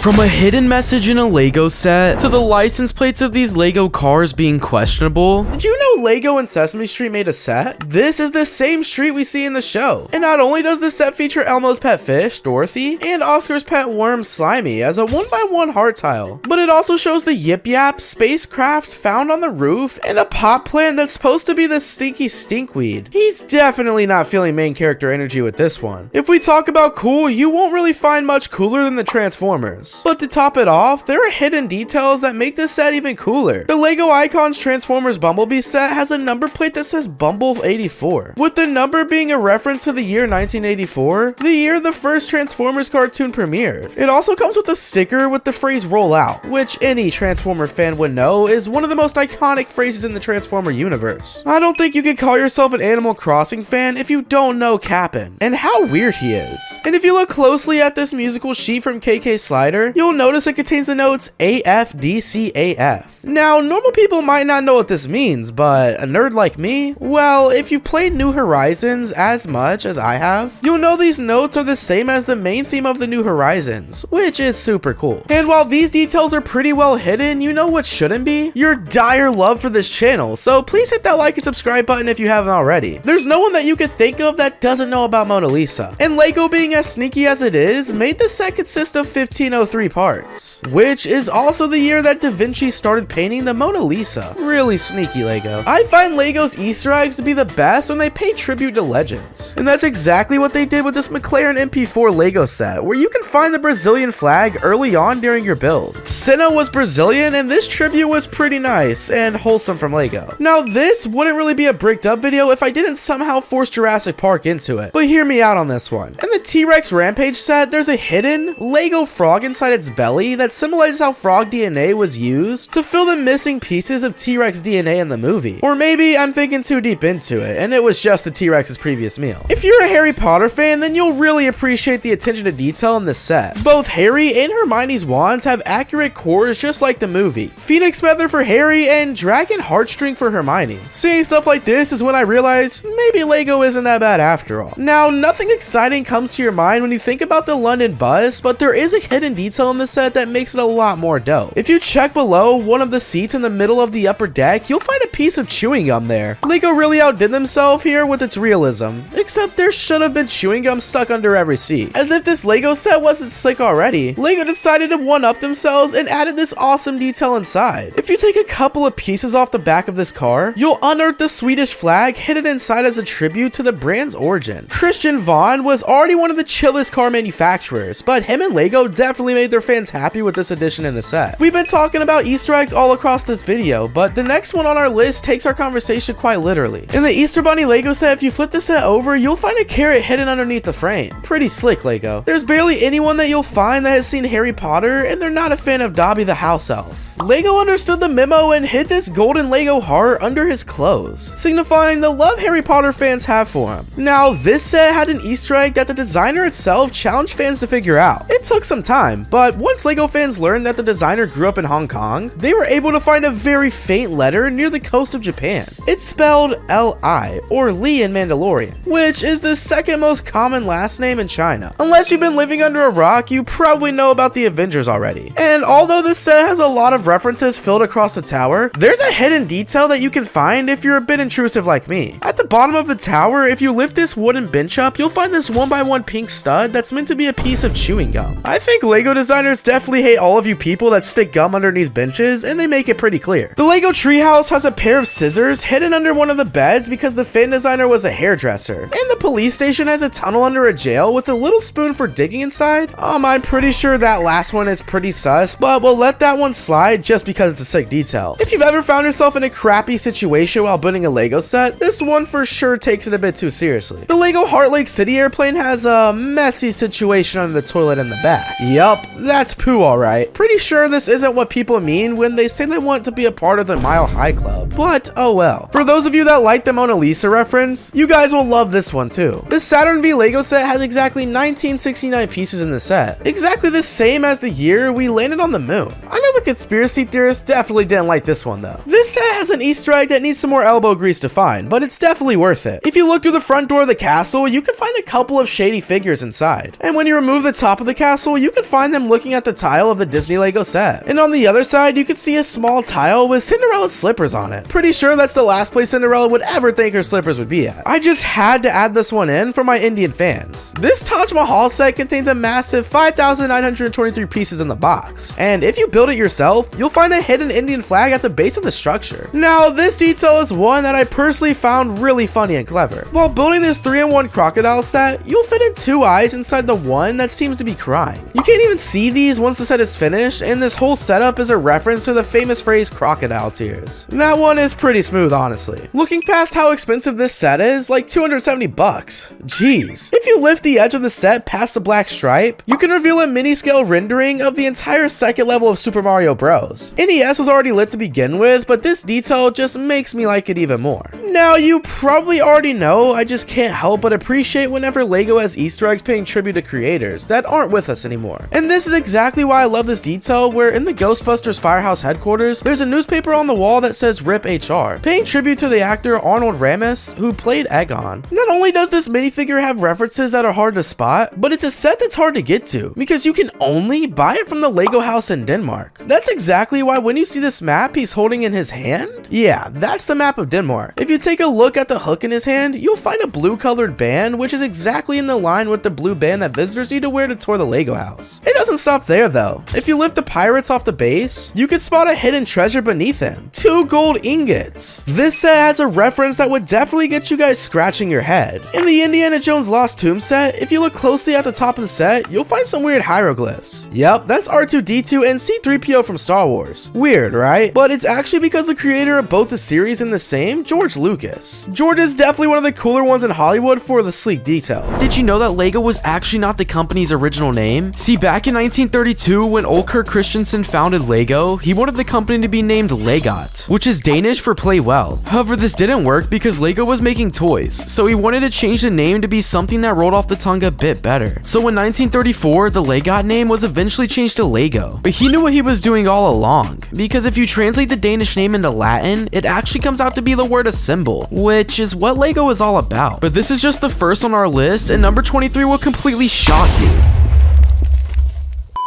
From a hidden message in a Lego set, to the license plates of these Lego cars being questionable. Did you know Lego and Sesame Street made a set? This is the same street we see in the show. And not only does the set feature Elmo's pet fish, Dorothy, and Oscar's pet worm, Slimy, as a 1x1 heart tile, but it also shows the Yip Yap spacecraft found on the roof and a pot plant that's supposed to be the stinky stinkweed. He's definitely not feeling main character energy with this one. If we talk about cool, you won't really find much cooler than the Transformers. But to top it off, there are hidden details that make this set even cooler. The Lego Icons Transformers Bumblebee set has a number plate that says Bumble 84, with the number being a reference to the year 1984, the year the first Transformers cartoon premiered. It also comes with a sticker with the phrase roll out, which any Transformer fan would know is one of the most iconic phrases in the Transformer universe. I don't think you can call yourself an Animal Crossing fan if you don't know Cap'n, and how weird he is. And if you look closely at this musical sheet from KK Slider, you'll notice it contains the notes AFDCAF. Now, normal people might not know what this means, but a nerd like me, well, if you've played New Horizons as much as I have, you'll know these notes are the same as the main theme of the New Horizons, which is super cool. And while these details are pretty well hidden, you know what shouldn't be? Your dire love for this channel, so please hit that like and subscribe button if you haven't already. There's no one that you could think of that doesn't know about Mona Lisa, and Lego, being as sneaky as it is, made the set consist of 1503 parts, which is also the year that Da Vinci started painting the Mona Lisa. Really sneaky, Lego. I find Lego's Easter eggs to be the best when they pay tribute to legends, and that's exactly what they did with this McLaren MP4 Lego set, where you can find the Brazilian flag early on during your build. Senna was Brazilian, and this tribute was pretty nice and wholesome from Lego. Now, this wouldn't really be a bricked up video if I didn't somehow force Jurassic Park into it, but hear me out on this one. In the T-Rex Rampage set, there's a hidden Lego frog inside its belly that symbolizes how frog DNA was used to fill the missing pieces of T-Rex DNA in the movie. Or maybe I'm thinking too deep into it, and it was just the T-Rex's previous meal. If you're a Harry Potter fan, then you'll really appreciate the attention to detail in this set. Both Harry and Hermione's wands have accurate cores just like the movie. Phoenix Feather for Harry and Dragon Heartstring for Hermione. Seeing stuff like this is when I realized maybe Lego isn't that bad after all. Now, nothing exciting comes to your mind when you think about the London bus, but there is a hidden detail in the set that makes it a lot more dope. If you check below one of the seats in the middle of the upper deck, you'll find a piece of chewing gum there. Lego really outdid themselves here with its realism, except there should have been chewing gum stuck under every seat. As if this Lego set wasn't slick already, Lego decided to one-up themselves and added this awesome detail inside. If you take a couple of pieces off the back of this car, you'll unearth the Swedish flag hidden inside as a tribute to the brand's origin. Christian Vaughn was already one of the chillest car manufacturers, but him and Lego definitely made their fans happy with this addition in the set. We've been talking about Easter eggs all across this video, but the next one on our list takes our conversation quite literally. In the Easter Bunny Lego set, if you flip the set over, you'll find a carrot hidden underneath the frame. Pretty slick, Lego. There's barely anyone that you'll find that has seen Harry Potter and they're not a fan of Dobby the house elf. Lego understood the memo and hid this golden Lego heart under his clothes, signifying the love Harry Potter fans have for him. Now, this set had an Easter egg that the designer itself challenged fans to figure out. It took some time, but once Lego fans learned that the designer grew up in Hong Kong, they were able to find a very faint letter near the coast of Japan. It's spelled L-I, or Lee in Mandalorian, which is the second most common last name in China. Unless you've been living under a rock, you probably know about the Avengers already. And although this set has a lot of references filled across the tower, there's a hidden detail that you can find if you're a bit intrusive like me. At the bottom of the tower, if you lift this wooden bench up, you'll find this 1x1 pink stud that's meant to be a piece of chewing gum. I think Lego designers definitely hate all of you people that stick gum underneath benches, and they make it pretty clear. The Lego treehouse has a pair of scissors hidden under one of the beds because the fan designer was a hairdresser, and the police station has a tunnel under a jail with a little spoon for digging inside. I'm pretty sure that last one is pretty sus, but we'll let that one slide just because it's a sick detail. If you've ever found yourself in a crappy situation while building a Lego set, this one for sure takes it a bit too seriously. The Lego Heart Lake City airplane has a messy situation under the toilet in the back. Yup, that's poo alright. Pretty sure this isn't what people mean when they say they want to be a part of the Mile High Club, but oh well. For those of you that like the Mona Lisa reference, you guys will love this one too. This Saturn V Lego set has exactly 1969 pieces in the set, exactly the same as the year we landed on the moon. I know the conspiracy theorists definitely didn't like this one though. This This set has an Easter egg that needs some more elbow grease to find, but it's definitely worth it. If you look through the front door of the castle, you can find a couple of shady figures inside. And when you remove the top of the castle, you can find them looking at the tile of the Disney Lego set. And on the other side, you can see a small tile with Cinderella's slippers on it. Pretty sure that's the last place Cinderella would ever think her slippers would be at. I just had to add this one in for my Indian fans. This Taj Mahal set contains a massive 5,923 pieces in the box. And if you build it yourself, you'll find a hidden Indian flag at the base of the structure. Now, this detail is one that I personally found really funny and clever. While building this 3-in-1 crocodile set, you'll fit in 2 eyes inside the one that seems to be crying. You can't even see these once the set is finished, and this whole setup is a reference to the famous phrase crocodile tears. That one is pretty smooth, honestly. Looking past how expensive this set is, like 270 bucks. Jeez. If you lift the edge of the set past the black stripe, you can reveal a mini-scale rendering of the entire second level of Super Mario Bros. NES was already lit to begin with, but this detail just makes me like it even more. Now, you probably already know, I just can't help but appreciate whenever LEGO has Easter eggs paying tribute to creators that aren't with us anymore. And this is exactly why I love this detail, where in the Ghostbusters Firehouse headquarters, there's a newspaper on the wall that says RIP HR, paying tribute to the actor Arnold Ramis, who played Egon. Not only does this minifigure have references that are hard to spot, but it's a set that's hard to get to, because you can only buy it from the LEGO house in Denmark. That's exactly why when you see this map he's holding in his hand, yeah, that's the map of Denmark. If you take a look at the hook in his hand, you'll find a blue colored band, which is exactly in the line with the blue band that visitors need to wear to tour the LEGO house. It doesn't stop there though. If you lift the pirates off the base, you can spot a hidden treasure beneath him. 2 gold ingots. This set has a reference that would definitely get you guys scratching your head. In the Indiana Jones Lost Tomb set, if you look closely at the top of the set, you'll find some weird hieroglyphs. Yep, that's R2-D2 and C-3PO from Star Wars. Weird, right? But it's actually because the creator of both the series and the same, George Lucas. George is definitely one of the cooler ones in Hollywood for the sleek detail. Did you know that LEGO was actually not the company's original name? See, back in 1932, when Olker Christensen founded LEGO, he wanted the company to be named Legot, which is Danish for play well. However, this didn't work because LEGO was making toys, so he wanted to change the name to be something that rolled off the tongue a bit better. So in 1934, the Legot name was eventually changed to Lego, but he knew what he was doing all along, because if you translate the Danish name into Latin, it actually comes out to be the word assemble, which is what LEGO is all about. But this is just the first on our list, and number 23 will completely shock you.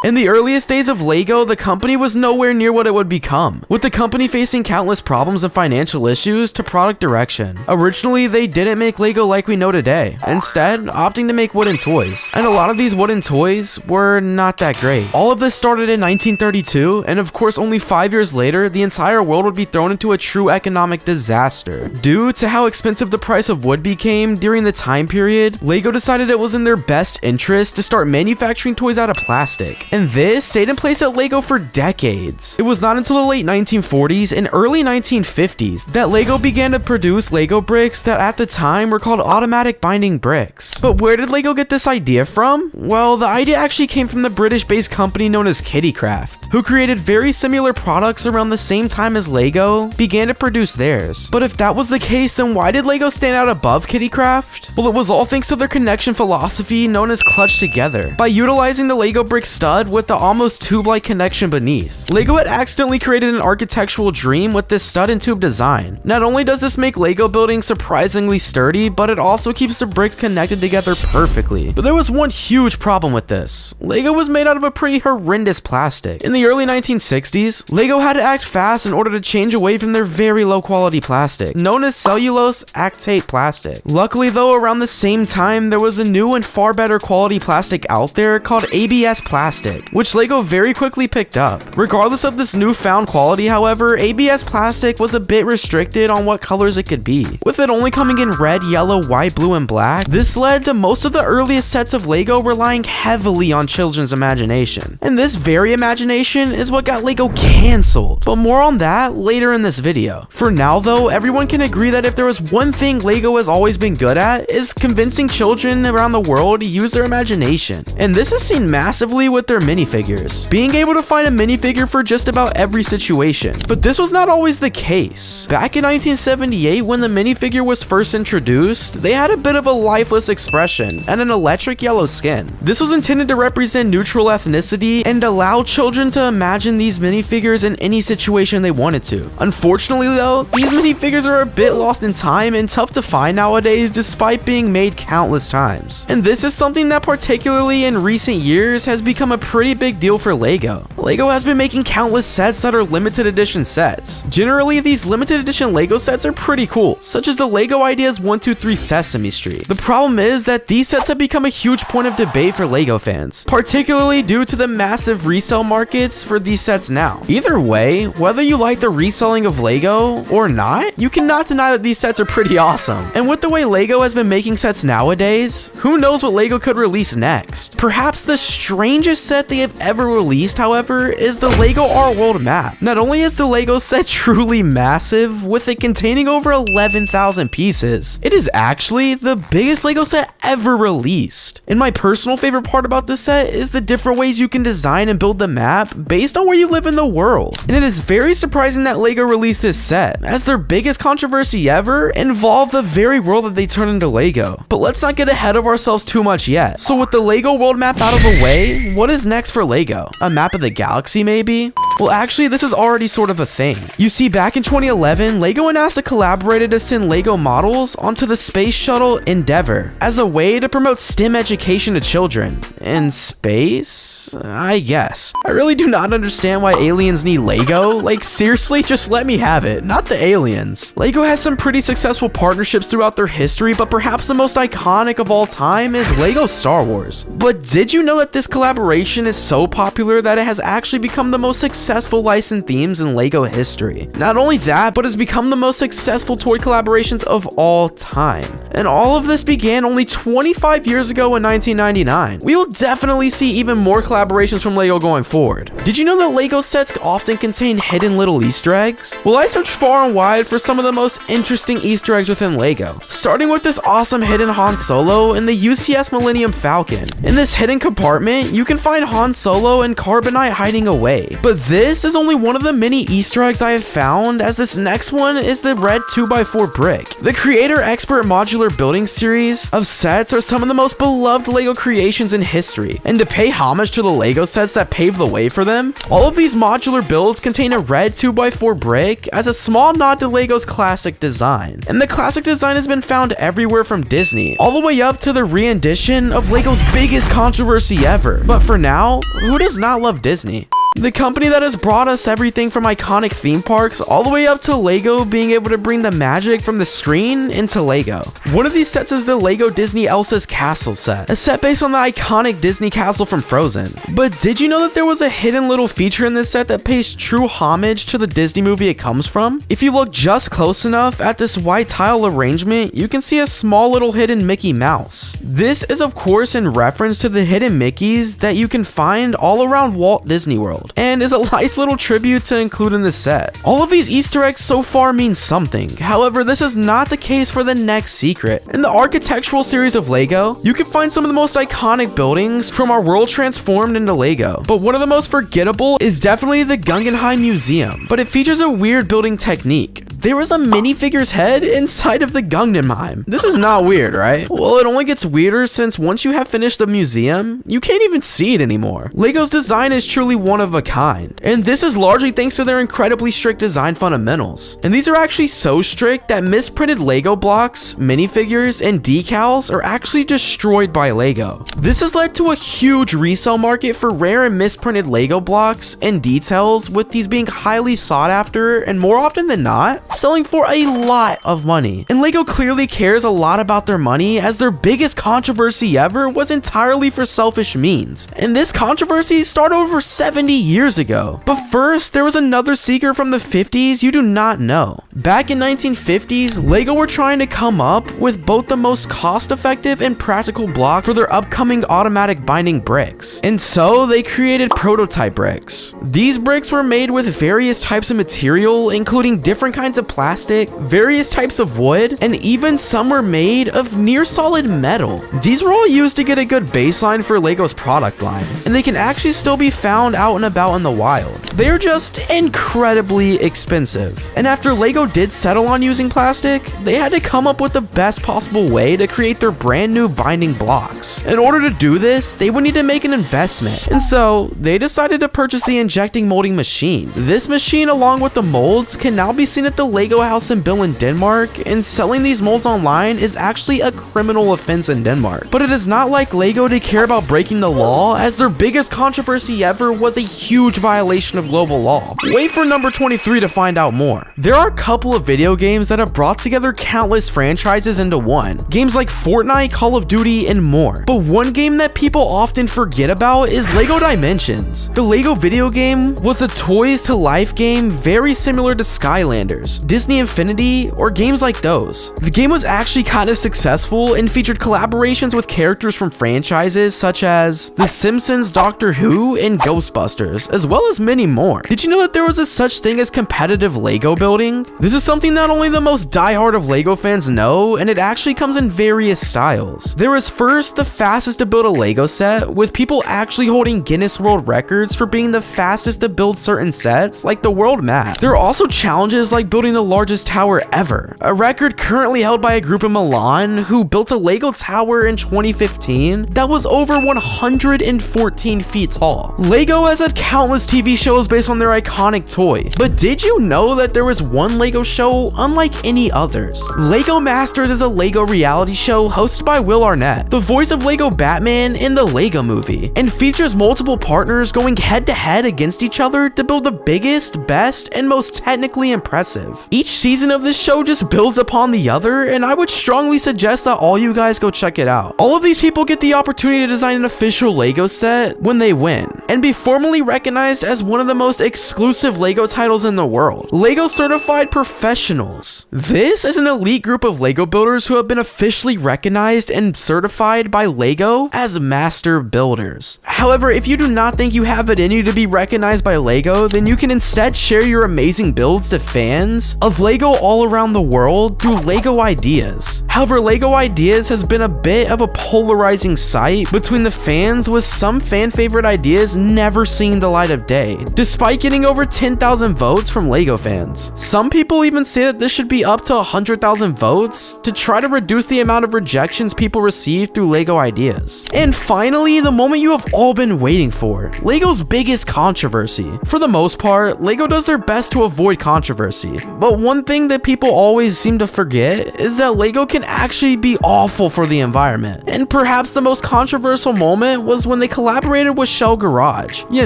In the earliest days of LEGO, the company was nowhere near what it would become, with the company facing countless problems and financial issues to product direction. Originally, they didn't make LEGO like we know today, instead opting to make wooden toys, and a lot of these wooden toys were not that great. All of this started in 1932, and of course only 5 years later, the entire world would be thrown into a true economic disaster. Due to how expensive the price of wood became during the time period, LEGO decided it was in their best interest to start manufacturing toys out of plastic. And this stayed in place at LEGO for decades. It was not until the late 1940s and early 1950s that LEGO began to produce LEGO bricks that at the time were called automatic binding bricks. But where did LEGO get this idea from? Well, the idea actually came from the British-based company known as Kittycraft, who created very similar products around the same time as LEGO began to produce theirs. But if that was the case, then why did LEGO stand out above Kittycraft? Well, it was all thanks to their connection philosophy known as clutch together. By utilizing the LEGO brick stud with the almost tube-like connection beneath, LEGO had accidentally created an architectural dream with this stud and tube design. Not only does this make LEGO buildings surprisingly sturdy, but it also keeps the bricks connected together perfectly. But there was one huge problem with this. LEGO was made out of a pretty horrendous plastic. In the early 1960s, LEGO had to act fast in order to change away from their very low quality plastic, known as cellulose actate plastic. Luckily though, around the same time, there was a new and far better quality plastic out there called ABS plastic, which LEGO very quickly picked up. Regardless of this newfound quality, however, ABS plastic was a bit restricted on what colors it could be, with it only coming in red, yellow, white, blue, and black. This led to most of the earliest sets of LEGO relying heavily on children's imagination, and this very imagination is what got LEGO cancelled, but more on that later in this video. For now though, everyone can agree that if there was one thing LEGO has always been good at, is convincing children around the world to use their imagination, and this is seen massively with their their minifigures, being able to find a minifigure for just about every situation. But this was not always the case. Back in 1978, when the minifigure was first introduced, they had a bit of a lifeless expression and an electric yellow skin. This was intended to represent neutral ethnicity and allow children to imagine these minifigures in any situation they wanted to. Unfortunately though, these minifigures are a bit lost in time and tough to find nowadays despite being made countless times. And this is something that particularly in recent years has become a pretty big deal for LEGO. LEGO has been making countless sets that are limited edition sets. Generally, these limited edition LEGO sets are pretty cool, such as the LEGO Ideas 123 Sesame Street. The problem is that these sets have become a huge point of debate for LEGO fans, particularly due to the massive resale markets for these sets now. Either way, whether you like the reselling of LEGO or not, you cannot deny that these sets are pretty awesome. And with the way LEGO has been making sets nowadays, who knows what LEGO could release next? Perhaps the strangest set they have ever released, however, is the LEGO Our World map. Not only is the LEGO set truly massive, with it containing over 11,000 pieces, it is actually the biggest LEGO set ever released. And my personal favorite part about this set is the different ways you can design and build the map based on where you live in the world. And it is very surprising that LEGO released this set, as their biggest controversy ever involved the very world that they turned into LEGO. But let's not get ahead of ourselves too much yet. So with the LEGO world map out of the way, what is next for LEGO? A map of the galaxy maybe? Well, actually, this is already sort of a thing. You see, back in 2011, LEGO and NASA collaborated to send LEGO models onto the space shuttle Endeavour as a way to promote STEM education to children. In space? I guess. I really do not understand why aliens need LEGO. Like, seriously, just let me have it, not the aliens. LEGO has some pretty successful partnerships throughout their history, but perhaps the most iconic of all time is LEGO Star Wars. But did you know that this collaboration is so popular that it has actually become the most successful licensed themes in LEGO history? Not only that, but it's become the most successful toy collaborations of all time. And all of this began only 25 years ago in 1999. We will definitely see even more collaborations from LEGO going forward. Did you know that LEGO sets often contain hidden little Easter eggs? Well, I searched far and wide for some of the most interesting Easter eggs within LEGO, starting with this awesome hidden Han Solo in the UCS Millennium Falcon. In this hidden compartment, you can find Han Solo and Carbonite hiding away. But this is only one of the many Easter eggs I have found, as this next one is the red 2x4 brick. The Creator Expert Modular Building series of sets are some of the most beloved LEGO creations in history, and to pay homage to the LEGO sets that paved the way for them, all of these modular builds contain a red 2x4 brick as a small nod to LEGO's classic design. And the classic design has been found everywhere from Disney, all the way up to the re-edition of LEGO's biggest controversy ever. But for now, who does not love Disney? The company that has brought us everything from iconic theme parks all the way up to LEGO being able to bring the magic from the screen into LEGO. One of these sets is the LEGO Disney Elsa's Castle set, a set based on the iconic Disney castle from Frozen. But did you know that there was a hidden little feature in this set that pays true homage to the Disney movie it comes from? If you look just close enough at this white tile arrangement, you can see a small little hidden Mickey Mouse. This is of course in reference to the hidden Mickeys that you can find all around Walt Disney World, and is a nice little tribute to include in the set. All of these Easter eggs so far mean something. However, this is not the case for the next secret. In the architectural series of LEGO, you can find some of the most iconic buildings from our world transformed into LEGO. But one of the most forgettable is definitely the Guggenheim Museum, but it features a weird building technique. There is a minifigure's head inside of the Guggenheim. This is not weird, right? Well, it only gets weirder since once you have finished the museum, you can't even see it anymore. LEGO's design is truly one of a kind, and this is largely thanks to their incredibly strict design fundamentals. And these are actually so strict that misprinted LEGO blocks, minifigures, and decals are actually destroyed by LEGO. This has led to a huge resale market for rare and misprinted LEGO blocks and details, with these being highly sought after and more often than not, selling for a lot of money. And LEGO clearly cares a lot about their money, as their biggest controversy ever was entirely for selfish means. And this controversy started over 70 years ago. But first, there was another secret from the 50s you do not know. Back in 1950s, LEGO were trying to come up with both the most cost-effective and practical block for their upcoming automatic binding bricks. And so they created prototype bricks. These bricks were made with various types of material, including different kinds kinds of plastic, various types of wood, and even some were made of near solid metal. These were all used to get a good baseline for LEGO's product line, and they can actually still be found out and about in the wild. They are just incredibly expensive. And after LEGO did settle on using plastic, they had to come up with the best possible way to create their brand new binding blocks. In order to do this, they would need to make an investment, and so they decided to purchase the injecting molding machine. This machine, along with the molds, can now be seen at the LEGO house in Bill in Denmark, and selling these molds online is actually a criminal offense in Denmark. But it is not like LEGO to care about breaking the law, as their biggest controversy ever was a huge violation of global law. Wait for number 23 to find out more. There are a couple of video games that have brought together countless franchises into one. Games like Fortnite, Call of Duty, and more. But one game that people often forget about is LEGO Dimensions. The LEGO video game was a toys to life game very similar to Skylanders, Disney Infinity, or games like those. The game was actually kind of successful and featured collaborations with characters from franchises such as The Simpsons, Doctor Who, and Ghostbusters, as well as many more. Did you know that there was a such thing as competitive LEGO building? This is something that only the most diehard of LEGO fans know, and it actually comes in various styles. There is first the fastest to build a LEGO set, with people actually holding Guinness World Records for being the fastest to build certain sets, like the world map. There are also challenges like building the largest tower ever, a record currently held by a group in Milan who built a LEGO tower in 2015 that was over 114 feet tall. LEGO has had countless TV shows based on their iconic toy, but did you know that there was one LEGO show unlike any others? LEGO Masters is a LEGO reality show hosted by Will Arnett, the voice of LEGO Batman in the LEGO movie, and features multiple partners going head to head against each other to build the biggest, best, and most technically impressive. Each season of this show just builds upon the other, and I would strongly suggest that all you guys go check it out. All of these people get the opportunity to design an official LEGO set when they win, and be formally recognized as one of the most exclusive LEGO titles in the world. LEGO Certified Professionals. This is an elite group of LEGO builders who have been officially recognized and certified by LEGO as master builders. However, if you do not think you have it in you to be recognized by LEGO, then you can instead share your amazing builds to fans of LEGO all around the world through LEGO Ideas. However, LEGO Ideas has been a bit of a polarizing site between the fans, with some fan favorite ideas never seeing the light of day, despite getting over 10,000 votes from LEGO fans. Some people even say that this should be up to 100,000 votes to try to reduce the amount of rejections people receive through LEGO Ideas. And finally, the moment you have all been waiting for, LEGO's biggest controversy. For the most part, LEGO does their best to avoid controversy, but one thing that people always seem to forget is that LEGO can actually be awful for the environment. And perhaps the most controversial moment was when they collaborated with Shell Garage, you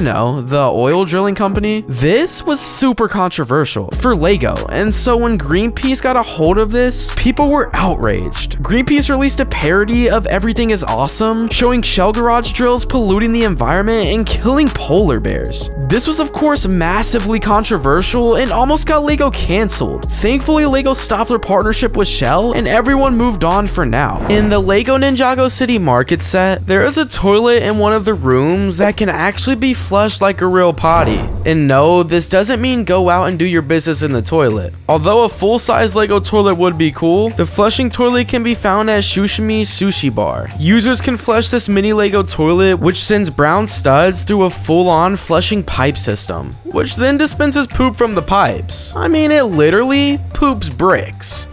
know, the oil drilling company. This was super controversial for LEGO, and so when Greenpeace got a hold of this, people were outraged. Greenpeace released a parody of Everything is Awesome, showing Shell Garage drills polluting the environment and killing polar bears. This was of course massively controversial and almost got LEGO cancelled. Thankfully, LEGO stopped their partnership with Shell and everyone moved on for now. In the LEGO Ninjago City Market set, there is a toilet in one of the rooms that can actually be flushed like a real potty. And no, this doesn't mean go out and do your business in the toilet. Although a full-size LEGO toilet would be cool, the flushing toilet can be found at Shushimi Sushi Bar. Users can flush this mini LEGO toilet, which sends brown studs through a full-on flushing pipe system, which then dispenses poop from the pipes. I mean, it literally poops bricks.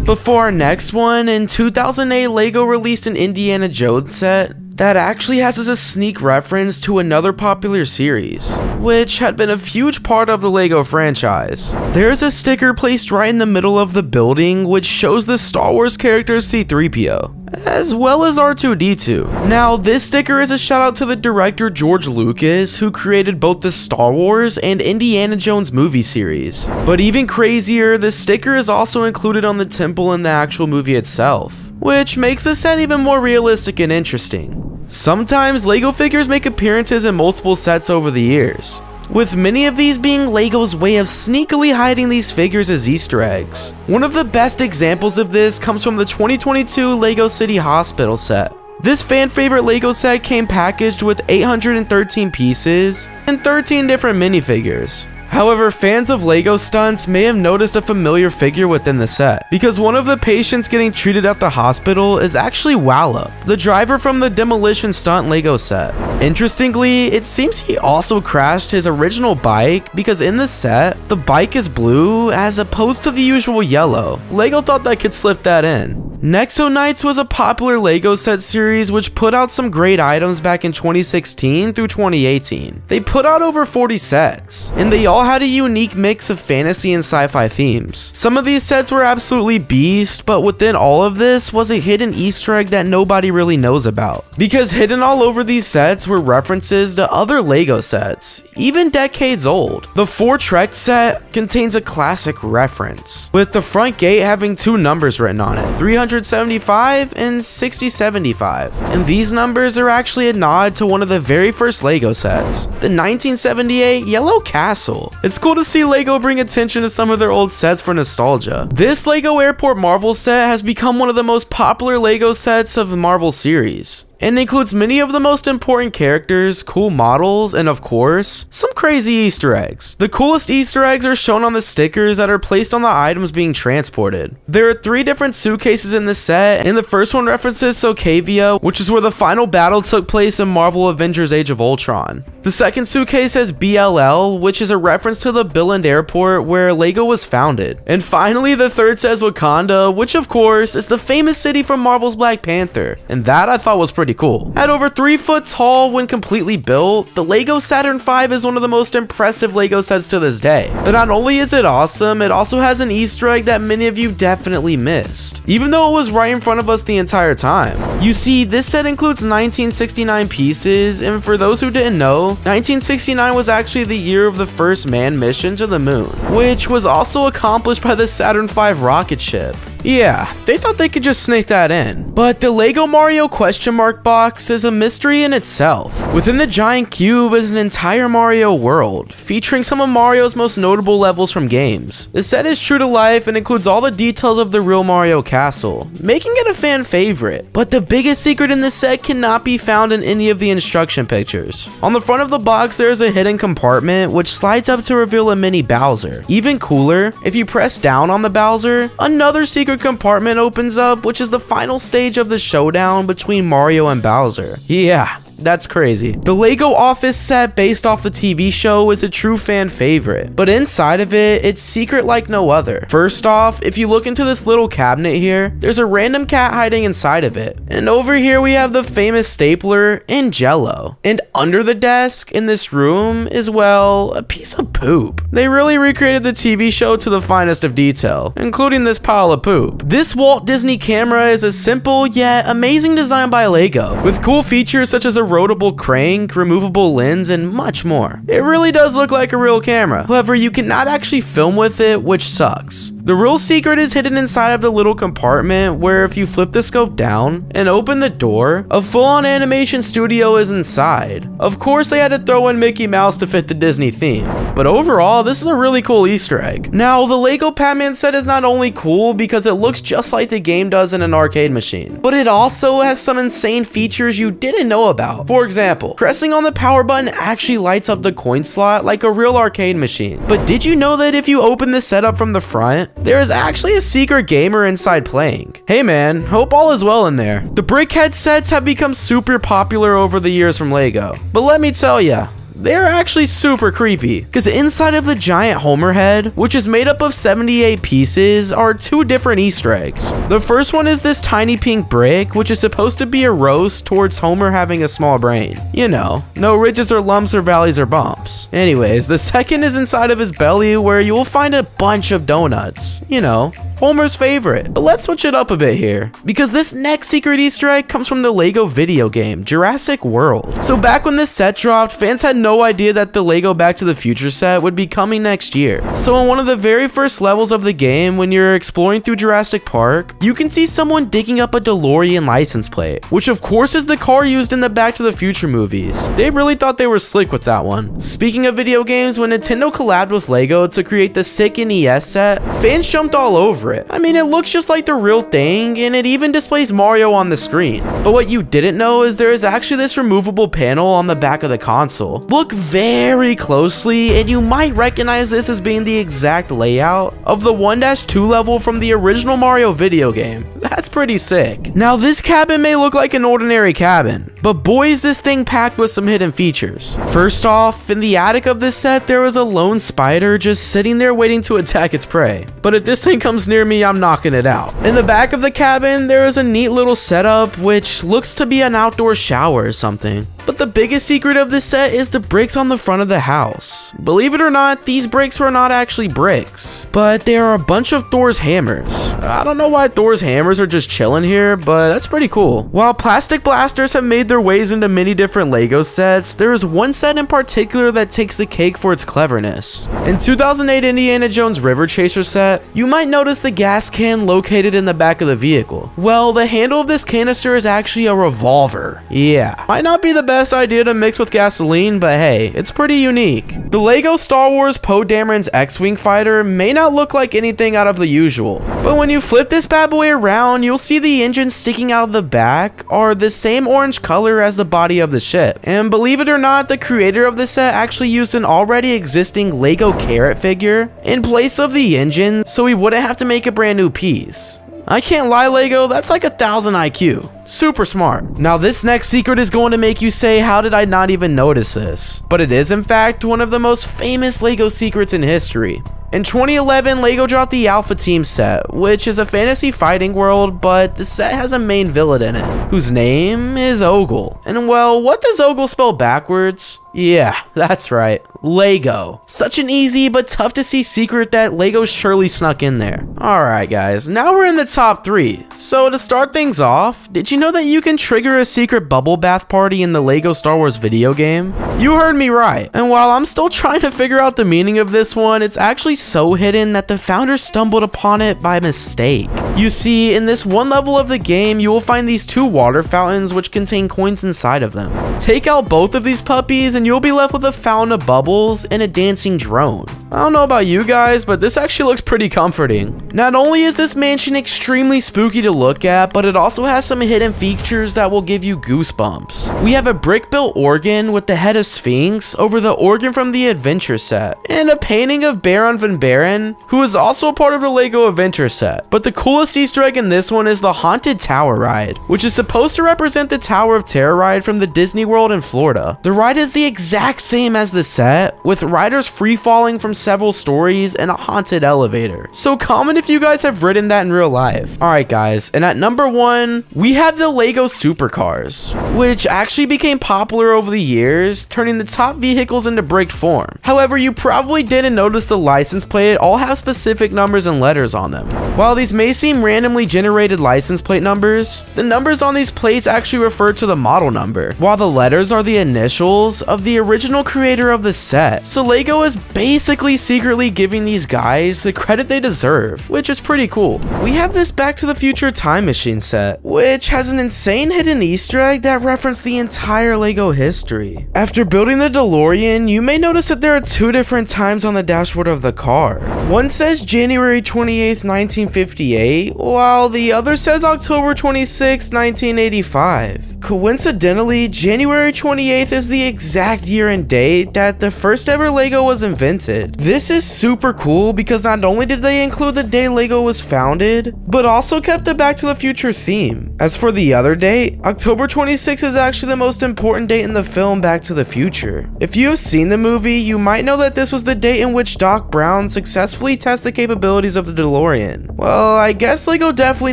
Before our next one, in 2008, LEGO released an Indiana Jones set that actually has as a sneak reference to another popular series, which had been a huge part of the LEGO franchise. There's a sticker placed right in the middle of the building which shows the Star Wars character C-3PO, as well as R2-D2. Now, this sticker is a shout out to the director George Lucas, who created both the Star Wars and Indiana Jones movie series. But even crazier, the sticker is also included on the temple in the actual movie itself, which makes the set even more realistic and interesting. Sometimes LEGO figures make appearances in multiple sets over the years, with many of these being LEGO's way of sneakily hiding these figures as Easter eggs. One of the best examples of this comes from the 2022 LEGO City Hospital set. This fan favorite LEGO set came packaged with 813 pieces and 13 different minifigures. However, fans of LEGO stunts may have noticed a familiar figure within the set, because one of the patients getting treated at the hospital is actually Wallop, the driver from the demolition stunt LEGO set. Interestingly, it seems he also crashed his original bike, because in the set, the bike is blue as opposed to the usual yellow. LEGO thought they could slip that in. Nexo Knights was a popular LEGO set series which put out some great items back in 2016 through 2018. They put out over 40 sets, and they all had a unique mix of fantasy and sci-fi themes. Some of these sets were absolutely beast, but within all of this was a hidden Easter egg that nobody really knows about. Because hidden all over these sets were references to other LEGO sets, even decades old. The 4 Trek set contains a classic reference, with the front gate having 2 numbers written on it, 375 and 6075. And these numbers are actually a nod to one of the very first LEGO sets, the 1978 Yellow Castle. It's cool to see LEGO bring attention to some of their old sets for nostalgia. This LEGO Airport Marvel set has become one of the most popular LEGO sets of the Marvel series, and includes many of the most important characters, cool models, and of course, some crazy Easter eggs. The coolest Easter eggs are shown on the stickers that are placed on the items being transported. There are 3 different suitcases in this set, and the first one references Sokovia, which is where the final battle took place in Marvel Avengers Age of Ultron. The second suitcase has BLL, which is a reference to the Billund Airport where LEGO was founded. And finally, the third says Wakanda, which of course is the famous city from Marvel's Black Panther, and that I thought was pretty cool. At over 3 foot tall when completely built, the LEGO Saturn V is one of the most impressive LEGO sets to this day. But not only is it awesome, it also has an Easter egg that many of you definitely missed, even though it was right in front of us the entire time. You see, this set includes 1969 pieces, and for those who didn't know, 1969 was actually the year of the first manned mission to the moon, which was also accomplished by the Saturn V rocket ship. Yeah, they thought they could just sneak that in. But the LEGO Mario question mark box is a mystery in itself. Within the giant cube is an entire Mario world, featuring some of Mario's most notable levels from games. The set is true to life and includes all the details of the real Mario castle, making it a fan favorite. But the biggest secret in this set cannot be found in any of the instruction pictures. On the front of the box there is a hidden compartment which slides up to reveal a mini Bowser. Even cooler, if you press down on the Bowser, another secret compartment opens up, which is the final stage of the showdown between Mario and Bowser. Yeah, that's crazy. The LEGO Office set based off the TV show is a true fan favorite, but inside of it, it's secret like no other. First off, if you look into this little cabinet here, there's a random cat hiding inside of it. And over here we have the famous stapler and Jello. And under the desk in this room is, well, a piece of poop. They really recreated the TV show to the finest of detail, including this pile of poop. This Walt Disney camera is a simple yet amazing design by LEGO, with cool features such as a rotable crank, removable lens, and much more. It really does look like a real camera. However, you cannot actually film with it, which sucks. The real secret is hidden inside of the little compartment where if you flip the scope down and open the door, a full-on animation studio is inside. Of course, they had to throw in Mickey Mouse to fit the Disney theme, but overall, this is a really cool Easter egg. Now, the LEGO Pac-Man set is not only cool because it looks just like the game does in an arcade machine, but it also has some insane features you didn't know about. For example, pressing on the power button actually lights up the coin slot like a real arcade machine. But did you know that if you open the setup from the front, there is actually a secret gamer inside playing? Hey man, hope all is well in there. The Brickhead sets have become super popular over the years from LEGO, but let me tell ya, they're actually super creepy, because inside of the giant Homer head, which is made up of 78 pieces, are 2 different Easter eggs. The first one is this tiny pink brick, which is supposed to be a roast towards Homer having a small brain. You know, no ridges or lumps or valleys or bumps. Anyways, the second is inside of his belly where you will find a bunch of donuts. You know, Homer's favorite. But let's switch it up a bit here, because this next secret Easter egg comes from the LEGO video game, Jurassic World. So back when this set dropped, fans had no idea that the LEGO Back to the Future set would be coming next year. So on one of the very first levels of the game, when you're exploring through Jurassic Park, you can see someone digging up a DeLorean license plate, which of course is the car used in the Back to the Future movies. They really thought they were slick with that one. Speaking of video games, when Nintendo collabed with LEGO to create the sick NES set, fans jumped all over favorite. I mean, it looks just like the real thing, and it even displays Mario on the screen. But what you didn't know is there is actually this removable panel on the back of the console. Look very closely, and you might recognize this as being the exact layout of the 1-2 level from the original Mario video game. That's pretty sick. Now, this cabin may look like an ordinary cabin, but boy is this thing packed with some hidden features. First off, in the attic of this set, there was a lone spider just sitting there waiting to attack its prey. But if this thing comes near me, I'm knocking it out. In the back of the cabin, there is a neat little setup, which looks to be an outdoor shower or something. But the biggest secret of this set is the bricks on the front of the house. Believe it or not, these bricks were not actually bricks, but they are a bunch of Thor's hammers. I don't know why Thor's hammers are just chilling here, but that's pretty cool. While plastic blasters have made their ways into many different LEGO sets, there is one set in particular that takes the cake for its cleverness. In 2008 Indiana Jones River Chaser set, you might notice the gas can located in the back of the vehicle. Well, the handle of this canister is actually a revolver. Yeah, might not be the best idea to mix with gasoline, but hey, it's pretty unique. The LEGO Star Wars Poe Dameron's X-Wing fighter may not look like anything out of the usual, but when you flip this bad boy around, you'll see the engines sticking out of the back are the same orange color as the body of the ship. And believe it or not, the creator of this set actually used an already existing LEGO carrot figure in place of the engine, so he wouldn't have to make a brand new piece. I can't lie, LEGO, that's like 1,000 IQ. Super smart. Now, this next secret is going to make you say, how did I not even notice this? But it is in fact one of the most famous LEGO secrets in history. In 2011, LEGO dropped the Alpha Team set, which is a fantasy fighting world, but the set has a main villain in it, whose name is Ogle. And well, what does Ogle spell backwards? Yeah, that's right, LEGO. Such an easy but tough to see secret that LEGO surely snuck in there. Alright guys, now we're in the top 3. So to start things off, did you know that you can trigger a secret bubble bath party in the LEGO Star Wars video game? You heard me right, and while I'm still trying to figure out the meaning of this one, it's actually so hidden that the founders stumbled upon it by mistake. You see, in this one level of the game, you will find these 2 water fountains which contain coins inside of them. Take out both of these puppies and you'll be left with a fountain of bubbles and a dancing drone. I don't know about you guys, but this actually looks pretty comforting. Not only is this mansion extremely spooky to look at, but it also has some hidden features that will give you goosebumps. We have a brick-built organ with the head of Sphinx over the organ from the Adventure set, and a painting of Baron von Baron, who is also a part of the LEGO Adventure set. But the coolest Easter egg in this one is the Haunted Tower ride, which is supposed to represent the Tower of Terror ride from the Disney World in Florida. The ride is the exact same as the set, with riders free-falling from several stories and a haunted elevator. So comment if you guys have ridden that in real life. Alright guys, and at number 1, we have the LEGO Supercars, which actually became popular over the years, turning the top vehicles into bricked form. However, you probably didn't notice the license plate all have specific numbers and letters on them. While these may seem randomly generated license plate numbers, the numbers on these plates actually refer to the model number, while the letters are the initials of the original creator of the set. So LEGO is basically secretly giving these guys the credit they deserve, which is pretty cool. We have this Back to the Future time machine set, which has an insane hidden Easter egg that referenced the entire LEGO history. After building the DeLorean, you may notice that there are 2 different times on the dashboard of the car. One says January 28th, 1958, while the other says October 26th, 1985. Coincidentally, January 28th is the exact year and date that the first ever LEGO was invented. This is super cool because not only did they include the day LEGO was founded, but also kept the Back to the Future theme. As for the other date, October 26th is actually the most important date in the film Back to the Future. If you have seen the movie, you might know that this was the date in which Doc Brown successfully tested the capabilities of the DeLorean. Well, I guess LEGO definitely